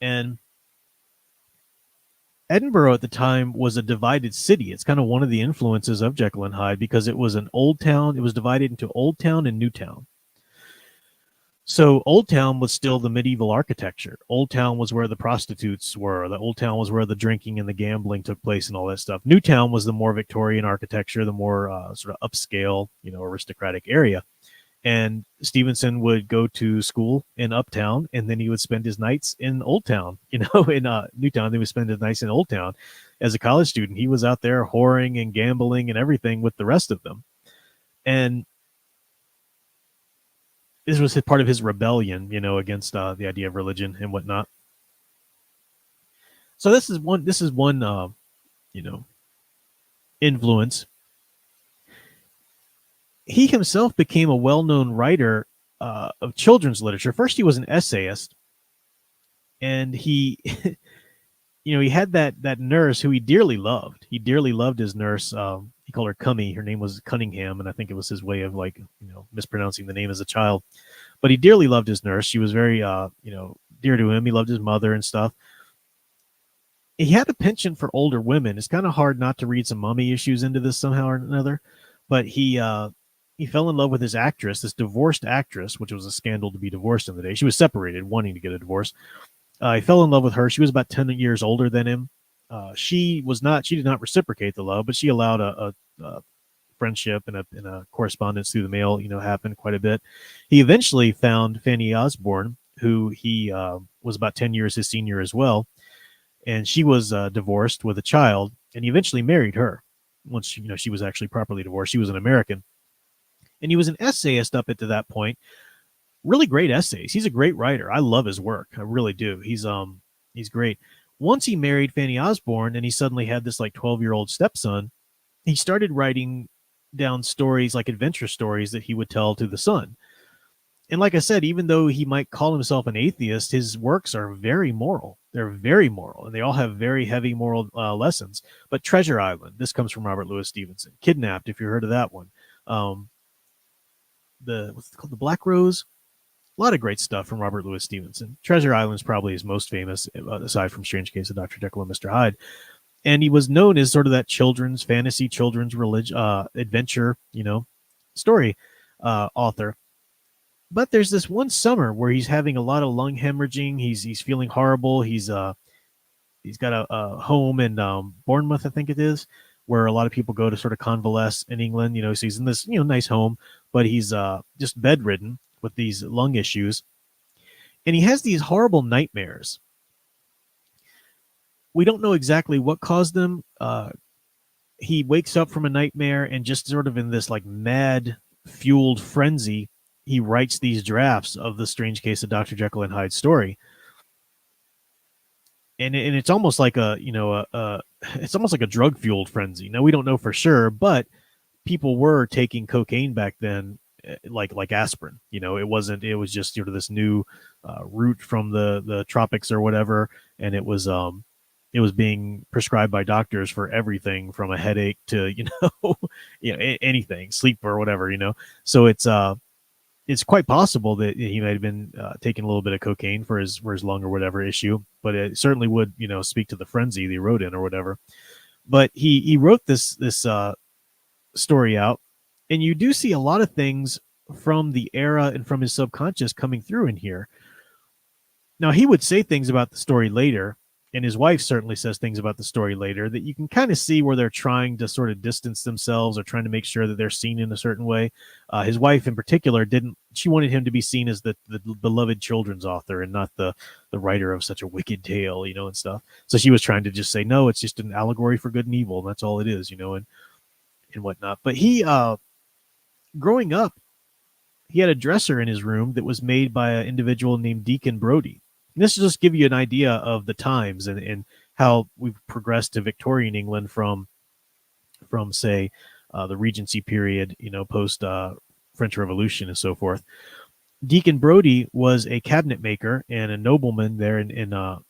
and Edinburgh at the time was a divided city. It's kind of one of the influences of Jekyll and Hyde because it was an old town. It was divided into Old Town and New Town. So Old Town was still the medieval architecture. Old Town was where the prostitutes were. The Old Town was where the drinking and the gambling took place and all that stuff. New Town was the more Victorian architecture, the more sort of upscale, aristocratic area. And Stevenson would go to school in Uptown, and then he would spend his nights in Old Town, in New Town. He would spend his nights in Old Town. As a college student, he was out there whoring and gambling and everything with the rest of them. And this was part of his rebellion, against the idea of religion and whatnot. So this is one influence. He himself became a well-known writer of children's literature. First, he was an essayist, and he, he had that nurse who he dearly loved. He dearly loved his nurse. He called her Cummy. Her name was Cunningham, and I think it was his way of mispronouncing the name as a child. But he dearly loved his nurse. She was very, dear to him. He loved his mother and stuff. He had a penchant for older women. It's kind of hard not to read some mommy issues into this somehow or another. But he fell in love with his actress, this divorced actress, which was a scandal to be divorced in the day. She was separated, wanting to get a divorce. He fell in love with her. She was about 10 years older than him. She did not reciprocate the love, but she allowed a friendship and a correspondence through the mail, happen quite a bit. He eventually found Fanny Osborne, who he was about 10 years his senior as well. And she was divorced with a child, and he eventually married her once, she was actually properly divorced. She was an American. And he was an essayist up to that point. Really great essays. He's a great writer. I love his work. I really do. He's great. Once he married Fanny Osborne and he suddenly had this 12-year-old stepson, he started writing down stories, like adventure stories, that he would tell to the son. And like I said, even though he might call himself an atheist, his works are very moral. They're very moral, and they all have very heavy moral lessons. But Treasure Island, this comes from Robert Louis Stevenson. Kidnapped, if you heard of that one. What's it called? The Black Rose. A lot of great stuff from Robert Louis Stevenson. Treasure Island is probably his most famous, aside from Strange Case of Dr. Jekyll and Mr. Hyde. And he was known as sort of that children's fantasy, children's religion, adventure, story author. But there's this one summer where he's having a lot of lung hemorrhaging. He's feeling horrible. He's got a home in Bournemouth, I think it is, where a lot of people go to sort of convalesce in England. So he's in this nice home, but he's just bedridden with these lung issues, and he has these horrible nightmares. We don't know exactly what caused them. He wakes up from a nightmare and just sort of in this like mad fueled frenzy, he writes these drafts of the Strange Case of Dr. Jekyll and Hyde story. And it's almost like it's almost like a drug fueled frenzy. Now we don't know for sure, but people were taking cocaine back then, like aspirin. It was just sort of this new root from the tropics or whatever, and it was being prescribed by doctors for everything from a headache to anything, sleep or whatever. So it's quite possible that he might have been taking a little bit of cocaine for his lung or whatever issue, but it certainly would speak to the frenzy that he wrote in or whatever. But he wrote this story out, and you do see a lot of things from the era and from his subconscious coming through in here. Now, he would say things about the story later, and his wife certainly says things about the story later, that you can kind of see where they're trying to sort of distance themselves or trying to make sure that they're seen in a certain way. His wife in particular she wanted him to be seen as the beloved children's author and not the writer of such a wicked tale, and stuff. So she was trying to just say, no, it's just an allegory for good and evil. And that's all it is, and whatnot. But he, growing up, he had a dresser in his room that was made by an individual named Deacon Brodie. And this will just give you an idea of the times and how we've progressed to Victorian England from say, the Regency period, post French Revolution and so forth. Deacon Brodie was a cabinet maker and a nobleman there in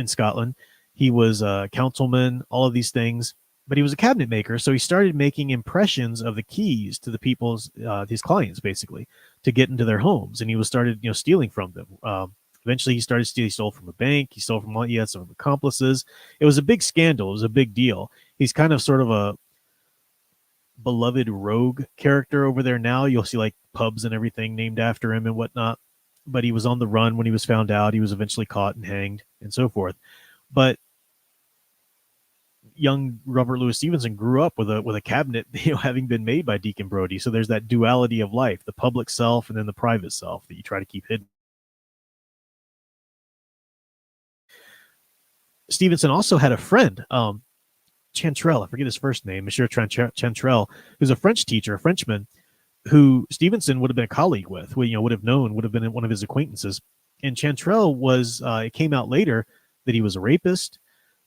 Scotland. He was a councilman, all of these things, but he was a cabinet maker. So he started making impressions of the keys to the people's, his clients, basically, to get into their homes. And he started stealing from them. Eventually, he started stealing. He stole from a bank. He stole from he had some accomplices. It was a big scandal. It was a big deal. He's kind of sort of a beloved rogue character over there now. You'll see like pubs and everything named after him and whatnot. But he was on the run when he was found out. He was eventually caught and hanged and so forth. But young Robert Louis Stevenson grew up with a cabinet, having been made by Deacon Brodie. So there's that duality of life, the public self and then the private self that you try to keep hidden. Stevenson also had a friend, Chantrel, I forget his first name, Monsieur Chantrel, who's a French teacher, a Frenchman, who Stevenson would have been a colleague with, would have been one of his acquaintances. And Chantrel was, it came out later that he was a rapist.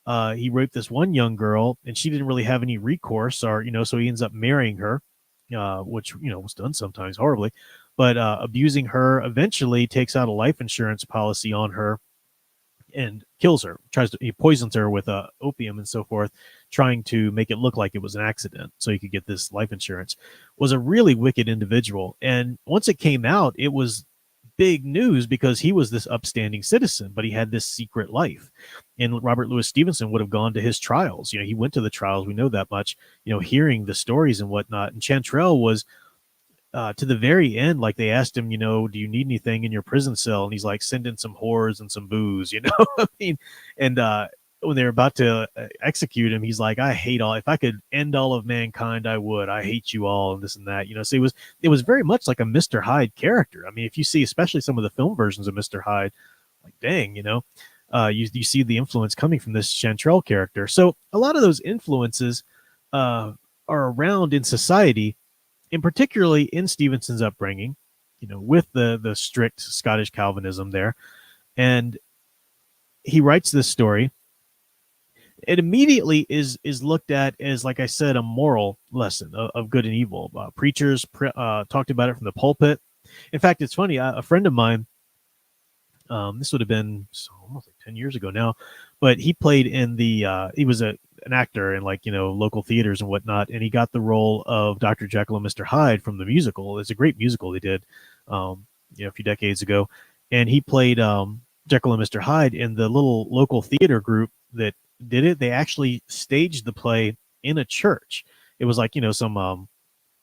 He raped this one young girl, and she didn't really have any recourse, or so he ends up marrying her, which was done sometimes horribly, but abusing her. Eventually, takes out a life insurance policy on her and kills her. He poisons her with opium and so forth, trying to make it look like it was an accident so he could get this life insurance. Was a really wicked individual, and once it came out, it was big news because he was this upstanding citizen, but he had this secret life. And Robert Louis Stevenson would have gone to his trials. He went to the trials. We know that much, hearing the stories and whatnot. And Chantrel was to the very end, like they asked him, do you need anything in your prison cell? And he's like, send in some whores and some booze, I mean, and when they're about to execute him, he's like, I hate all, if I could end all of mankind, I would. I hate you all, and this and that, So it was very much like a Mr. Hyde character. I mean, if you see, especially some of the film versions of Mr. Hyde, like, dang, you see the influence coming from this Chantrel character. So a lot of those influences are around in society, and particularly in Stevenson's upbringing, with the strict Scottish Calvinism there. And he writes this story. it immediately is looked at as, like I said, a moral lesson of good and evil. Preachers talked about it from the pulpit. In fact, it's funny. A friend of mine, this would have been almost like 10 years ago now, but he played in he was an actor in, like, local theaters and whatnot, and he got the role of Dr. Jekyll and Mr. Hyde from the musical. It's a great musical they did, a few decades ago, and he played Jekyll and Mr. Hyde in the little local theater group that did it. They actually staged the play in a church. It was like, some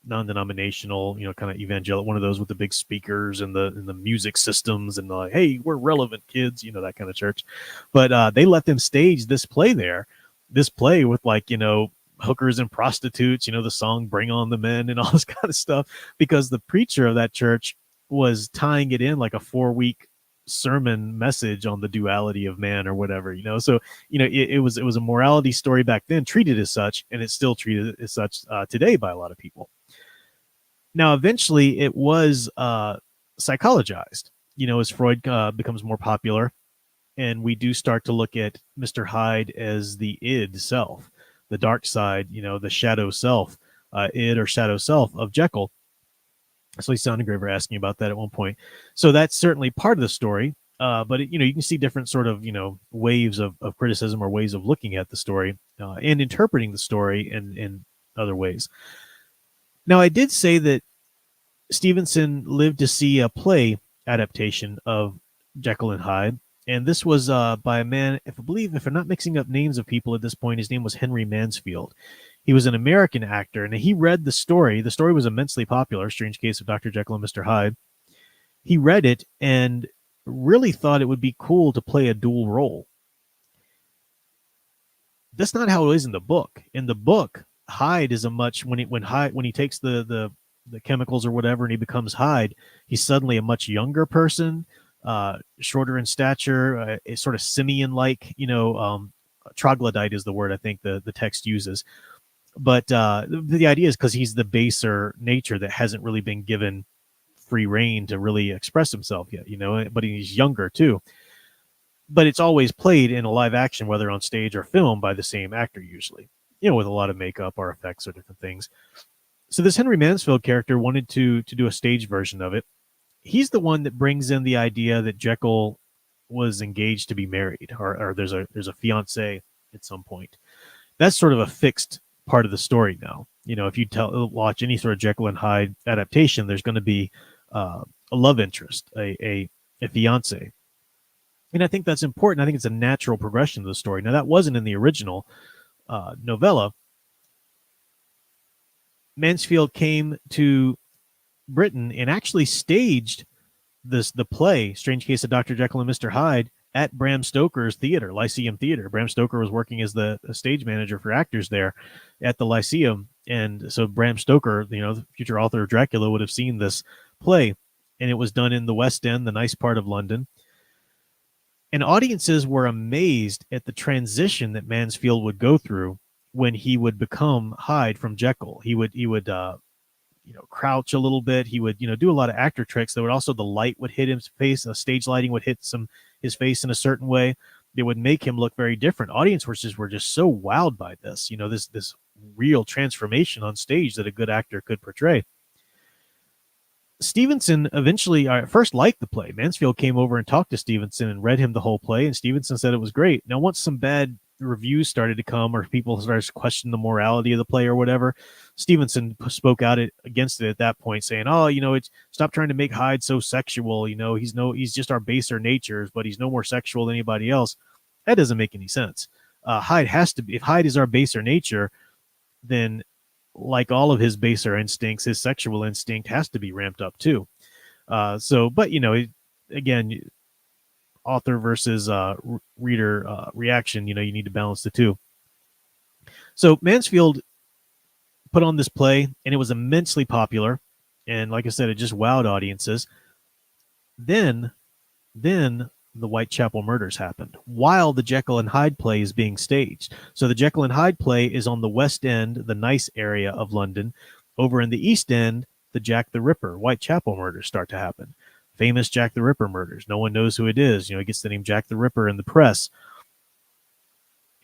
non-denominational, kind of evangelical, one of those with the big speakers and the music systems and like, hey, we're relevant kids, that kind of church. But they let them stage this play there, this play with, like, hookers and prostitutes, the song Bring On the Men and all this kind of stuff, because the preacher of that church was tying it in like a 4-week sermon message on the duality of man or whatever, so it was a morality story back then, treated as such, and it's still treated as such today by a lot of people. Now, eventually, it was psychologized, as Freud becomes more popular, and we do start to look at Mr. Hyde as the id self, the dark side, the shadow self, id or shadow self of Jekyll. So Lee Sonnegraver asking about that at one point. So that's certainly part of the story, but you can see different sort of waves of criticism or ways of looking at the story and interpreting the story in other ways. Now, I did say that Stevenson lived to see a play adaptation of Jekyll and Hyde, and this was by a man, if I'm not mixing up names of people at this point, his name was Henry Mansfield. He was an American actor, and he read the story. The story was immensely popular, Strange Case of Dr. Jekyll and Mr. Hyde. He read it and really thought it would be cool to play a dual role. That's not how it is in the book. In the book, Hyde is when he takes the chemicals or whatever and he becomes Hyde, he's suddenly a much younger person, shorter in stature, sort of simian-like, troglodyte is the word I think the text uses. But the idea is because he's the baser nature that hasn't really been given free reign to really express himself yet, but he's younger too. But it's always played in a live action, whether on stage or film, by the same actor usually, with a lot of makeup or effects or different things. So this Henry Mansfield character wanted to do a stage version of it. He's the one that brings in the idea that Jekyll was engaged to be married, or there's a fiance at some point. That's sort of a fixed part of the story now. If you watch any sort of Jekyll and Hyde adaptation, there's going to be a love interest, a fiance. And I think that's important. I think it's a natural progression of the story. Now, that wasn't in the original novella. Mansfield came to Britain and actually staged the play, Strange Case of Dr. Jekyll and Mr. Hyde, at Bram Stoker's theater, Lyceum Theater. Bram Stoker was working as the stage manager for actors there at the Lyceum. And so Bram Stoker, the future author of Dracula, would have seen this play. And it was done in the West End, the nice part of London. And audiences were amazed at the transition that Mansfield would go through when he would become Hyde from Jekyll. He would crouch a little bit. He would, do a lot of actor tricks. There would also, the light would hit his face. Stage lighting would hit his face in a certain way. It would make him look very different. Audiences were just so wowed by this, this real transformation on stage that a good actor could portray. Stevenson eventually first liked the play. Mansfield came over and talked to Stevenson and read him the whole play, and Stevenson said it was great. Now, once some bad reviews started to come, or people started to question the morality of the play or whatever, Stevenson spoke out against it at that point, saying, stop trying to make Hyde so sexual. He's just our baser natures, but he's no more sexual than anybody else. That doesn't make any sense. Hyde has to be, if Hyde is our baser nature, then like all of his baser instincts, his sexual instinct has to be ramped up too. But again, author versus reader reaction, you need to balance the two. So Mansfield put on this play, and it was immensely popular. And like I said, it just wowed audiences. Then the Whitechapel murders happened while the Jekyll and Hyde play is being staged. So the Jekyll and Hyde play is on the West End, the nice area of London. Over in the East End, the Jack the Ripper, Whitechapel murders start to happen. Famous Jack the Ripper murders. No one knows who it is. He gets the name Jack the Ripper in the press.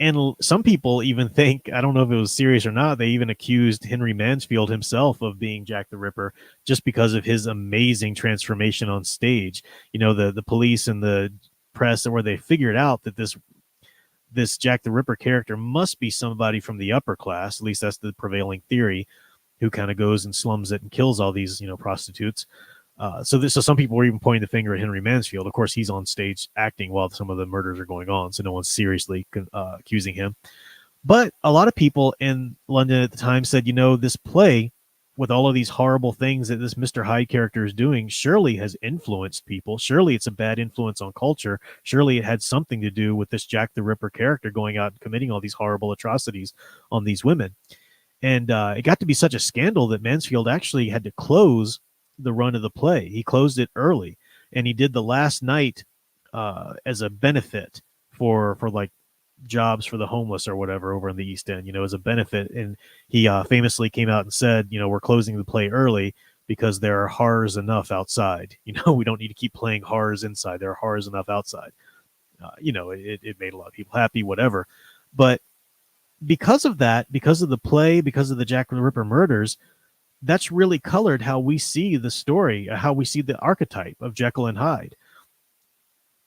And some people even think, I don't know if it was serious or not, they even accused Henry Mansfield himself of being Jack the Ripper just because of his amazing transformation on stage. The police and the press, where they figured out that this Jack the Ripper character must be somebody from the upper class, at least that's the prevailing theory, who kind of goes and slums it and kills all these, prostitutes. So some people were even pointing the finger at Henry Mansfield. Of course, he's on stage acting while some of the murders are going on, so no one's seriously accusing him. But a lot of people in London at the time said, this play, with all of these horrible things that this Mr. Hyde character is doing, surely has influenced people. Surely it's a bad influence on culture. Surely it had something to do with this Jack the Ripper character going out and committing all these horrible atrocities on these women. And it got to be such a scandal that Mansfield actually had to close the run of the play. He closed it early, and he did the last night as a benefit for like jobs for the homeless or whatever over in the East End, as a benefit. And he famously came out and said, we're closing the play early because there are horrors enough outside. We don't need to keep playing horrors inside. There are horrors enough outside. It made a lot of people happy, whatever. But because of that, because of the play, because of the Jack the Ripper murders, that's really colored how we see the story, how we see the archetype of Jekyll and Hyde.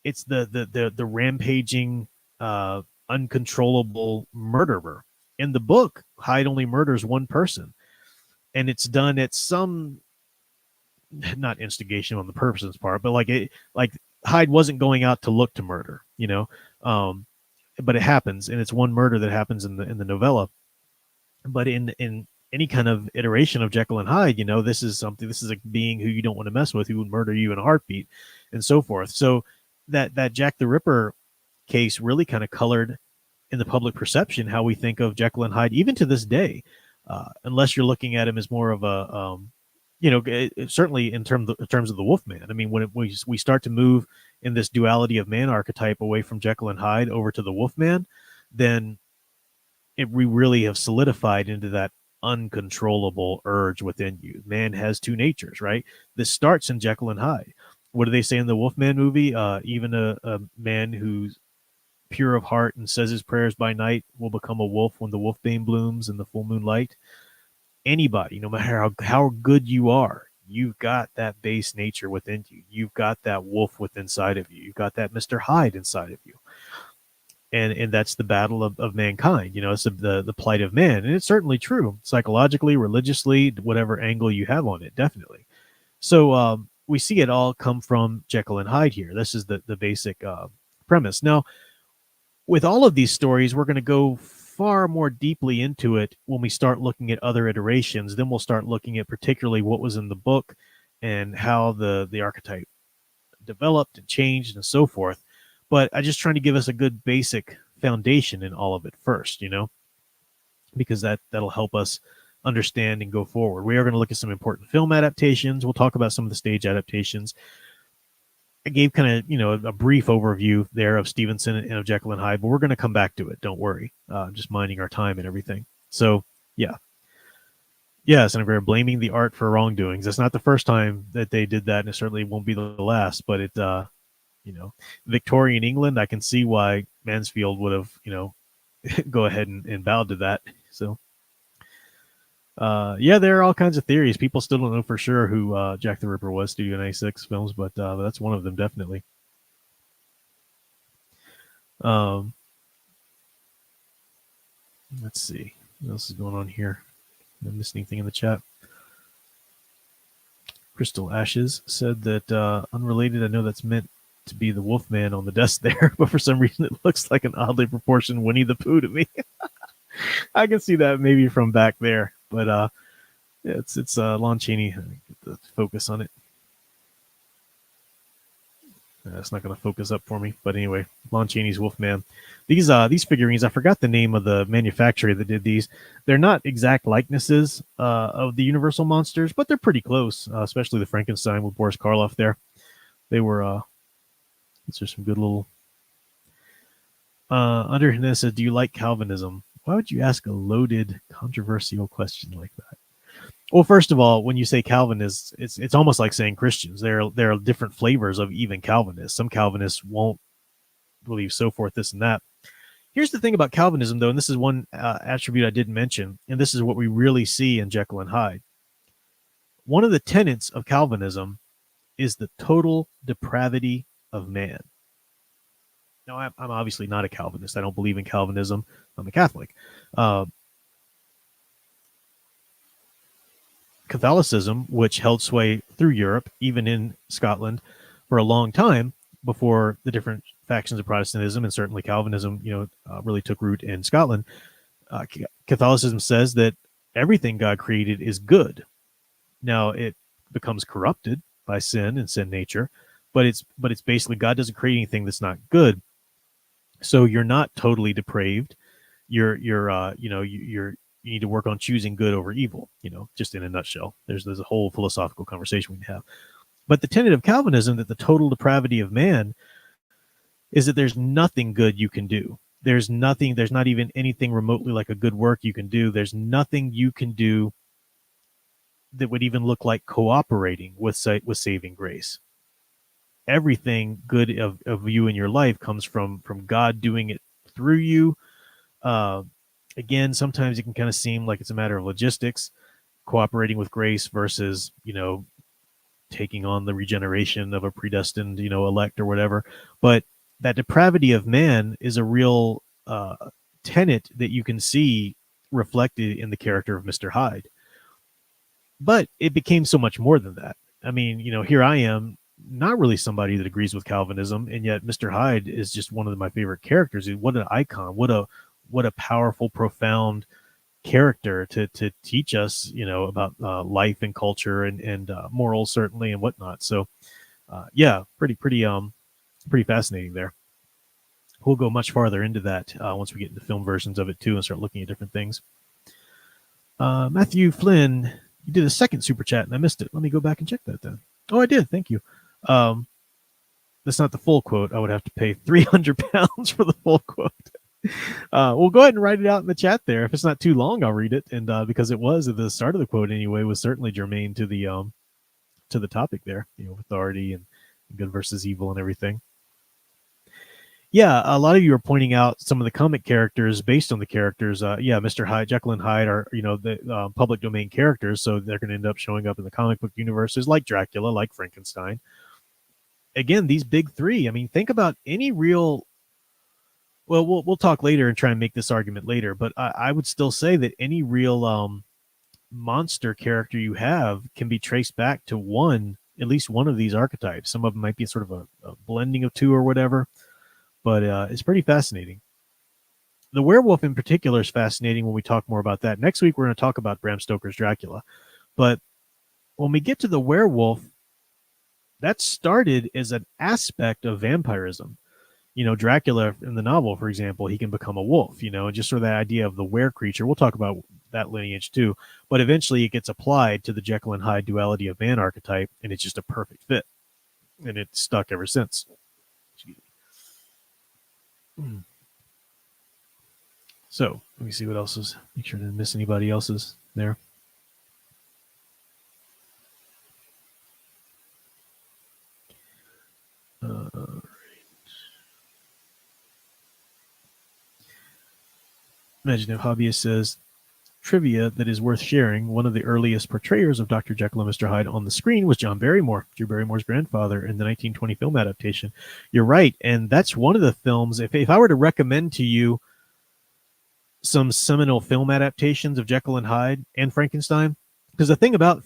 It's the rampaging, uncontrollable murderer. In the book, Hyde only murders one person, and it's done at some, not instigation on the person's part, but like Hyde wasn't going out to look to murder, but it happens, and it's one murder that happens in the novella. But in any kind of iteration of Jekyll and Hyde, this is a being who you don't want to mess with, who would murder you in a heartbeat, and so forth. So that Jack the Ripper case really kind of colored in the public perception how we think of Jekyll and Hyde, even to this day, unless you're looking at him as more of a, certainly in terms of the Wolfman. I mean, when we start to move in this duality of man archetype away from Jekyll and Hyde over to the Wolfman, then we really have solidified into that uncontrollable urge within you. Man has two natures, right? This starts in Jekyll and Hyde. What do they say in the Wolfman movie? Even a man who's pure of heart and says his prayers by night will become a wolf when the wolfbane blooms in the full moonlight. Anybody, no matter how good you are, you've got that base nature within you. You've got that wolf within inside of you. You've got that Mr. Hyde inside of you. And that's the battle of mankind. It's the plight of man. And it's certainly true, psychologically, religiously, whatever angle you have on it, definitely. So we see it all come from Jekyll and Hyde here. This is the basic premise. Now, with all of these stories, we're going to go far more deeply into it when we start looking at other iterations. Then we'll start looking at particularly what was in the book and how the archetype developed and changed and so forth. But I'm just trying to give us a good basic foundation in all of it first, because that'll help us understand and go forward. We are going to look at some important film adaptations. We'll talk about some of the stage adaptations. I gave kind of, a brief overview there of Stevenson and of Jekyll and Hyde, but we're going to come back to it. Don't worry. Just minding our time and everything. So, yeah. Yes, and we're blaming the art for wrongdoings. That's not the first time that they did that, and it certainly won't be the last, but it, Victorian England, I can see why Mansfield would have, go ahead and bowed to that. So, there are all kinds of theories. People still don't know for sure who Jack the Ripper was, Studio 96 films, but that's one of them, definitely. Let's see. What else is going on here? Did I miss anything in the chat? Crystal Ashes said that, unrelated, I know that's meant to be the Wolfman on the desk there, but for some reason it looks like an oddly proportioned Winnie the Pooh to me. I can see that maybe from back there, but it's Lon Chaney. Get the focus on it. It's not going to focus up for me, but anyway, Lon Chaney's Wolfman. These figurines, I forgot the name of the manufacturer that did these. They're not exact likenesses of the Universal monsters, but they're pretty close, especially the Frankenstein with Boris Karloff there. They were. These are some good little. Under Hannah says, "Do you like Calvinism?" Why would you ask a loaded, controversial question like that? Well, first of all, when you say Calvinists, it's almost like saying Christians. There are different flavors of even Calvinists. Some Calvinists won't believe so forth, this and that. Here's the thing about Calvinism, though, and this is one attribute I didn't mention, and this is what we really see in Jekyll and Hyde. One of the tenets of Calvinism is the total depravity of man. Now, I'm obviously not a Calvinist. I don't believe in Calvinism. I'm a Catholic. Catholicism, which held sway through Europe, even in Scotland, for a long time before the different factions of Protestantism and certainly Calvinism, really took root in Scotland. Catholicism says that everything God created is good. Now it becomes corrupted by sin and sin nature, but it's basically God doesn't create anything that's not good. So you're not totally depraved. You need to work on choosing good over evil, just in a nutshell. There's a whole philosophical conversation we can have. But the tenet of Calvinism that the total depravity of man is that there's nothing good you can do. There's not even anything remotely like a good work you can do. There's nothing you can do that would even look like cooperating with saving grace. Everything good of you in your life comes from God doing it through you. Again, sometimes it can kind of seem like it's a matter of logistics, cooperating with grace versus, taking on the regeneration of a predestined, elect or whatever. But that depravity of man is a real tenet that you can see reflected in the character of Mr. Hyde. But it became so much more than that. I mean, here I am, not really somebody that agrees with Calvinism, and yet Mr. Hyde is just one of my favorite characters. What an icon! What a powerful, profound character to teach us, about life and culture and morals certainly and whatnot. So, yeah, pretty fascinating there. We'll go much farther into that once we get into film versions of it too and start looking at different things. Matthew Flynn, you did a second super chat and I missed it. Let me go back and check that then. Oh, I did. Thank you. That's not the full quote. I would have to pay 300 pounds for the full quote. We'll go ahead and write it out in the chat there. If it's not too long, I'll read it. And because it was at the start of the quote anyway, was certainly germane to the topic there, authority and good versus evil and everything. Yeah, a lot of you are pointing out some of the comic characters based on the characters. Mr. Hyde, Jekyll and Hyde are, the public domain characters, so they're going to end up showing up in the comic book universes like Dracula, like Frankenstein. Again, these big three. I mean, think about any real. Well, we'll talk later and try and make this argument later, but I would still say that any real monster character you have can be traced back to at least one of these archetypes. Some of them might be sort of a blending of two or whatever. But it's pretty fascinating. The werewolf in particular is fascinating when we talk more about that. Next week, we're going to talk about Bram Stoker's Dracula. But when we get to the werewolf, that started as an aspect of vampirism. Dracula in the novel, for example, he can become a wolf, and just sort of that idea of the were creature. We'll talk about that lineage too. But eventually it gets applied to the Jekyll and Hyde duality of man archetype, and it's just a perfect fit. And it's stuck ever since. So let me see what else is. Make sure I didn't miss anybody else's there. Right. Imaginative Hobbyist says, trivia that is worth sharing. One of the earliest portrayers of Dr. Jekyll and Mr. Hyde on the screen was John Barrymore, Drew Barrymore's grandfather, in the 1920 film adaptation. You're right, and that's one of the films. If I were to recommend to you some seminal film adaptations of Jekyll and Hyde and Frankenstein, because the thing about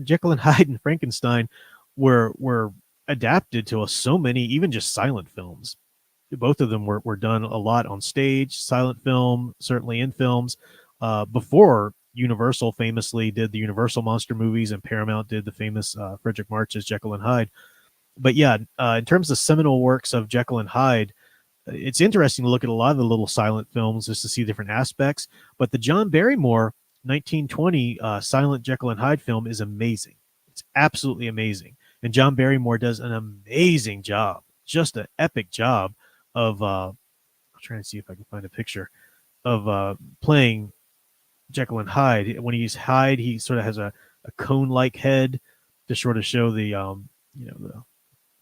Jekyll and Hyde and Frankenstein were adapted to so many, even just silent films. Both of them were done a lot on stage, silent film, certainly in films. Before Universal famously did the Universal monster movies and Paramount did the famous Frederick March's Jekyll and Hyde. But yeah, in terms of seminal works of Jekyll and Hyde, it's interesting to look at a lot of the little silent films just to see different aspects. But the John Barrymore 1920 silent Jekyll and Hyde film is amazing. It's absolutely amazing. And John Barrymore does an amazing job, just an epic job of, I'm trying to see if I can find a picture, of playing Jekyll and Hyde. When he's Hyde, he sort of has a cone-like head to sort of show the, the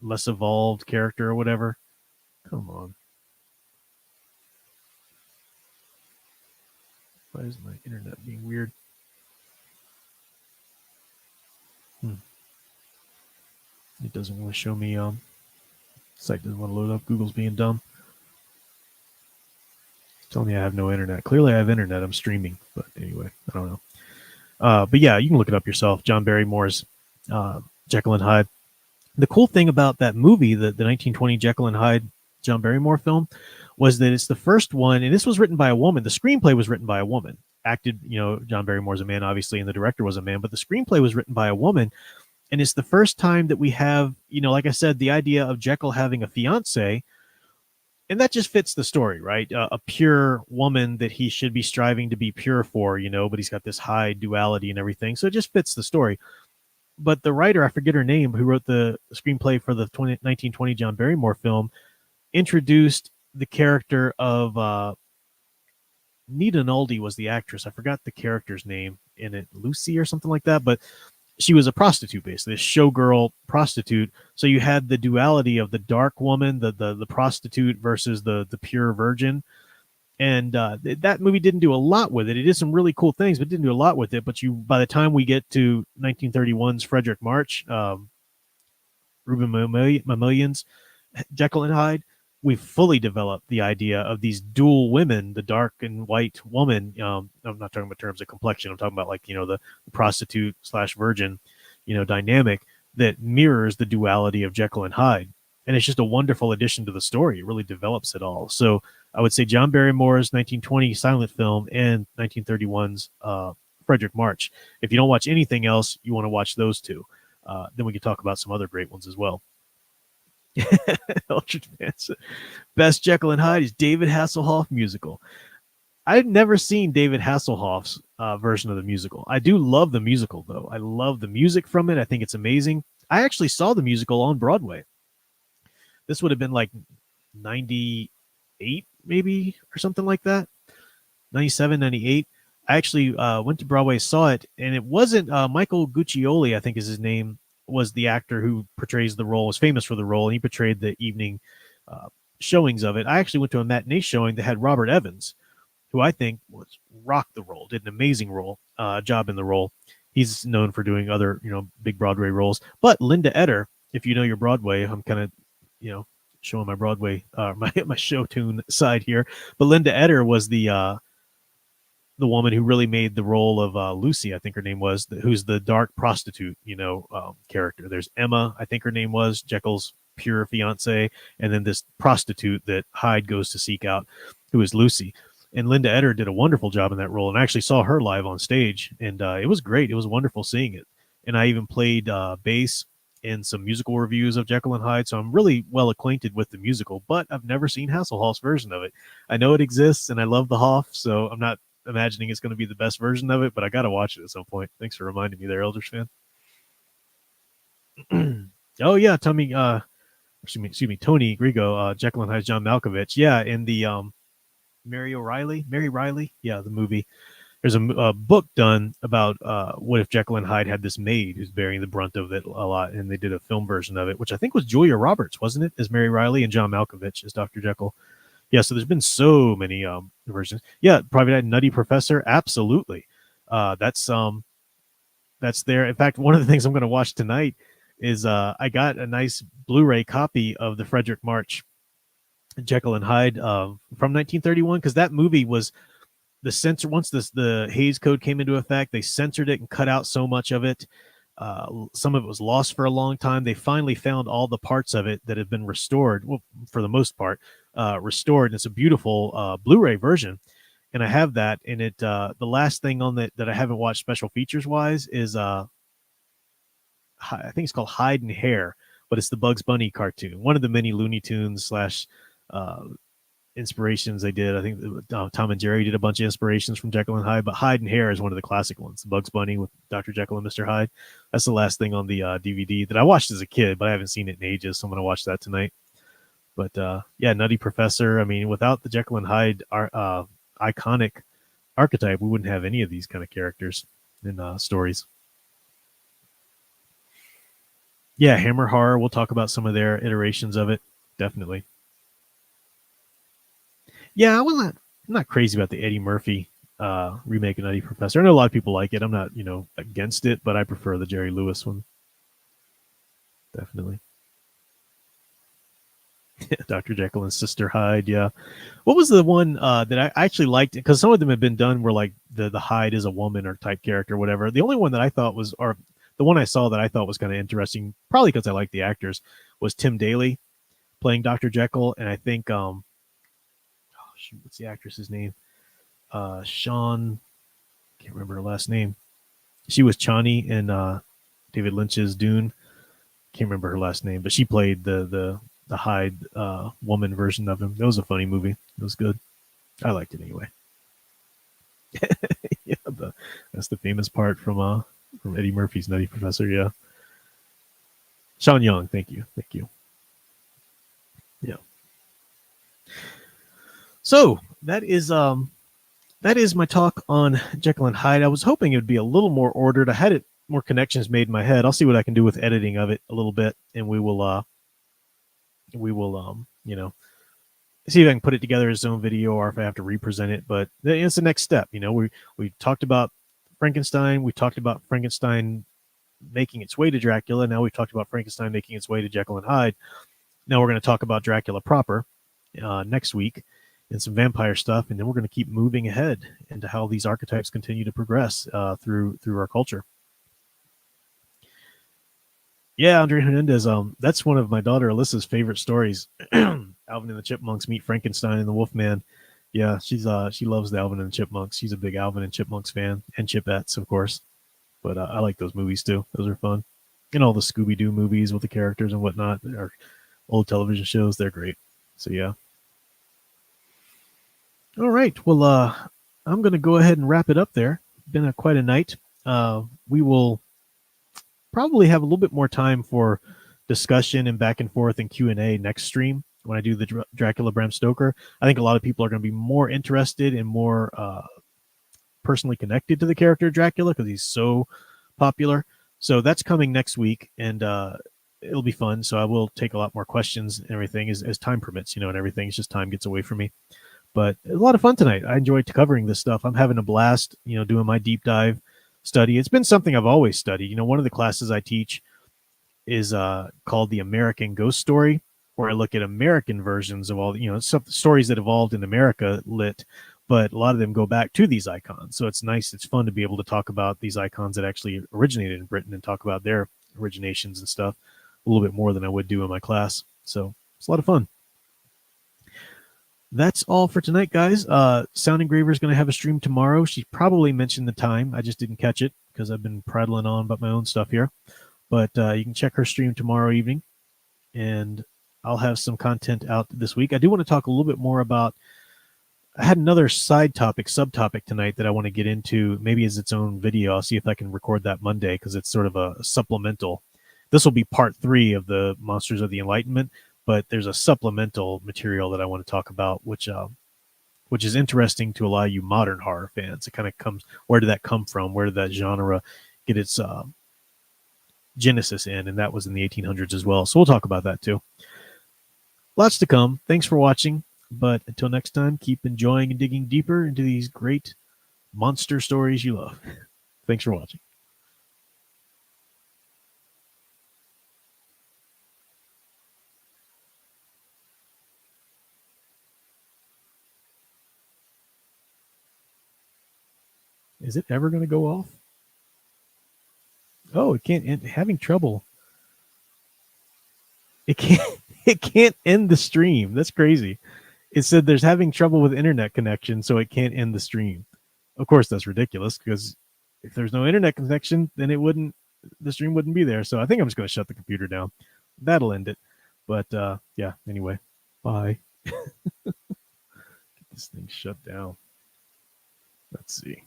less evolved character or whatever. Come on. Why is my internet being weird? It doesn't want to show me. Site doesn't want to load up. Google's being dumb. It's telling me I have no internet. Clearly, I have internet. I'm streaming, but anyway, I don't know. But yeah, you can look it up yourself. John Barrymore's Jekyll and Hyde. The cool thing about that movie, the 1920 Jekyll and Hyde John Barrymore film, was that it's the first one, and this was written by a woman. The screenplay was written by a woman. Acted, John Barrymore's a man, obviously, and the director was a man, but the screenplay was written by a woman. And it's the first time that we have, like I said, the idea of Jekyll having a fiance, and that just fits the story, right? A pure woman that he should be striving to be pure for, but he's got this high duality and everything. So it just fits the story. But the writer, I forget her name, who wrote the screenplay for the 1920 John Barrymore film, introduced the character of Nita Naldi was the actress. I forgot the character's name in it, Lucy or something like that. But she was a prostitute, basically, this showgirl prostitute. So you had the duality of the dark woman, the prostitute versus the pure virgin. And that movie didn't do a lot with it. It did some really cool things, but didn't do a lot with it. But by the time we get to 1931's Frederick March, Reuben Mamillian's Jekyll and Hyde, we've fully developed the idea of these dual women, the dark and white woman. I'm not talking about terms of complexion. I'm talking about the prostitute / virgin, dynamic that mirrors the duality of Jekyll and Hyde. And it's just a wonderful addition to the story. It really develops it all. So I would say John Barrymore's 1920 silent film and 1931's Frederick March. If you don't watch anything else, you want to watch those two. Then we can talk about some other great ones as well. Eldridge Vance. Best Jekyll and Hyde is David Hasselhoff musical. I've never seen David Hasselhoff's version of the musical. I do love the musical, though. I love the music from it. I think it's amazing. I actually saw the musical on Broadway. This would have been like 98, maybe, or something like that. 97, 98. I actually went to Broadway, saw it, and it wasn't Michael Guccioli, I think is his name, was the actor who portrays the role, was famous for the role, and he portrayed the evening showings of it. I actually went to a matinee showing that had Robert Evans, who I think rocked the role, did an amazing job in the role. He's known for doing other, big Broadway roles. But Linda Eder, if you know your Broadway, I'm kind of, showing my Broadway, my show tune side here. But Linda Eder was the woman who really made the role of Lucy, I think her name was, who's the dark prostitute, character. There's Emma, I think her name was, Jekyll's pure fiance, and then this prostitute that Hyde goes to seek out, who is Lucy. And Linda Eder did a wonderful job in that role, and I actually saw her live on stage, and it was great. It was wonderful seeing it. And I even played bass in some musical reviews of Jekyll and Hyde, so I'm really well acquainted with the musical, but I've never seen Hasselhoff's version of it. I know it exists, and I love the Hoff, so I'm not imagining it's going to be the best version of it, but I got to watch it at some point. Thanks for reminding me there, Eldridge fan. Oh yeah, Tony Grigo, Jekyll and Hyde, John Malkovich. Yeah, in the Mary Riley. Yeah, the movie. There's a book done about what if Jekyll and Hyde had this maid who's bearing the brunt of it a lot, and they did a film version of it, which I think was Julia Roberts, wasn't it, as Mary Riley, and John Malkovich as Dr. Jekyll. Yeah, so there's been so many versions. Yeah, Private Eye, Nutty Professor, absolutely. That's there. In fact, one of the things I'm going to watch tonight is I got a nice Blu-ray copy of the Frederick March Jekyll and Hyde from 1931, because that movie was the censor. Once the Hays Code came into effect, they censored it and cut out so much of it. Some of it was lost for a long time. They finally found all the parts of it that have been restored, well, for the most part, restored. And it's a beautiful Blu-ray version, and I have that. And it the last thing on that I haven't watched special features wise is I think it's called Hyde and Hare, but it's the Bugs Bunny cartoon, one of the many Looney Tunes / inspirations they did. I think Tom and Jerry did a bunch of inspirations from Jekyll and Hyde, but Hyde and Hare is one of the classic ones. Bugs Bunny with Dr. Jekyll and Mr. Hyde. That's the last thing on the DVD that I watched as a kid, but I haven't seen it in ages, so I'm going to watch that tonight. But yeah, Nutty Professor. I mean, without the Jekyll and Hyde iconic archetype, we wouldn't have any of these kind of characters in stories. Yeah, Hammer Horror. We'll talk about some of their iterations of it. Definitely. Yeah, I'm not crazy about the Eddie Murphy remake of Nutty Professor. I know a lot of people like it. I'm not, against it, but I prefer the Jerry Lewis one. Definitely. Dr. Jekyll and Sister Hyde. Yeah. What was the one that I actually liked? Because some of them have been done where like the Hyde is a woman or type character or whatever. The only one that I thought was, or the one I saw that I thought was kind of interesting, probably because I like the actors, was Tim Daly playing Dr. Jekyll. And I think, shoot, what's the actress's name? Sean, can't remember her last name. She was Chani in David Lynch's Dune. Can't remember her last name, but she played the Hyde woman version of him. It was a funny movie. It was good. I liked it anyway. Yeah, that's the famous part from Eddie Murphy's Nutty Professor. Yeah, Sean Young. Thank you. Yeah. So that is my talk on Jekyll and Hyde. I was hoping it would be a little more ordered. I had it more connections made in my head. I'll see what I can do with editing of it a little bit, and we will see if I can put it together as its own video or if I have to represent it. But it's the next step. We talked about Frankenstein. We talked about Frankenstein making its way to Dracula. Now we've talked about Frankenstein making its way to Jekyll and Hyde. Now we're going to talk about Dracula proper next week and some vampire stuff, and then we're going to keep moving ahead into how these archetypes continue to progress through our culture. Yeah, Andre Hernandez. That's one of my daughter Alyssa's favorite stories. Alvin and the Chipmunks meet Frankenstein and the Wolfman. Yeah, she loves the Alvin and the Chipmunks. She's a big Alvin and Chipmunks fan, and Chipettes, of course. But I like those movies too. Those are fun. And all the Scooby-Doo movies with the characters and whatnot, or old television shows, they're great. So yeah. All right. Well, I'm going to go ahead and wrap it up there. Been quite a night. We will probably have a little bit more time for discussion and back and forth and Q&A next stream when I do the Dracula Bram Stoker. I think a lot of people are going to be more interested and more personally connected to the character Dracula because he's so popular. So that's coming next week, and it'll be fun. So I will take a lot more questions and everything as time permits, and everything. It's just time gets away from me. But a lot of fun tonight. I enjoyed covering this stuff. I'm having a blast, doing my deep dive study. It's been something I've always studied. One of the classes I teach is called the American Ghost Story, where I look at American versions of all, some stories that evolved in America lit, but a lot of them go back to these icons. So it's nice. It's fun to be able to talk about these icons that actually originated in Britain and talk about their originations and stuff a little bit more than I would do in my class. So it's a lot of fun. That's all for tonight, guys. Sound Engraver is going to have a stream tomorrow. She probably mentioned the time. I just didn't catch it because I've been prattling on about my own stuff here. But you can check her stream tomorrow evening, and I'll have some content out this week. I do want to talk a little bit more about, I had another subtopic tonight that I want to get into, maybe as its own video. I'll see if I can record that Monday because it's sort of a supplemental. This will be part 3 of the Monsters of the Enlightenment, but there's a supplemental material that I want to talk about, which is interesting to a lot of you modern horror fans. It kind of comes, where did that come from? Where did that genre get its genesis in? And that was in the 1800s as well. So we'll talk about that too. Lots to come. Thanks for watching. But until next time, keep enjoying and digging deeper into these great monster stories you love. Thanks for watching. Is it ever going to go off? Oh, it can't end. Having trouble. It can't end the stream. That's crazy. It said there's having trouble with internet connection, so it can't end the stream. Of course, that's ridiculous because if there's no internet connection, then the stream wouldn't be there. So I think I'm just going to shut the computer down. That'll end it. But yeah, anyway, bye. Get this thing shut down. Let's see.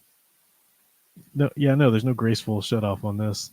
No, there's no graceful shut off on this.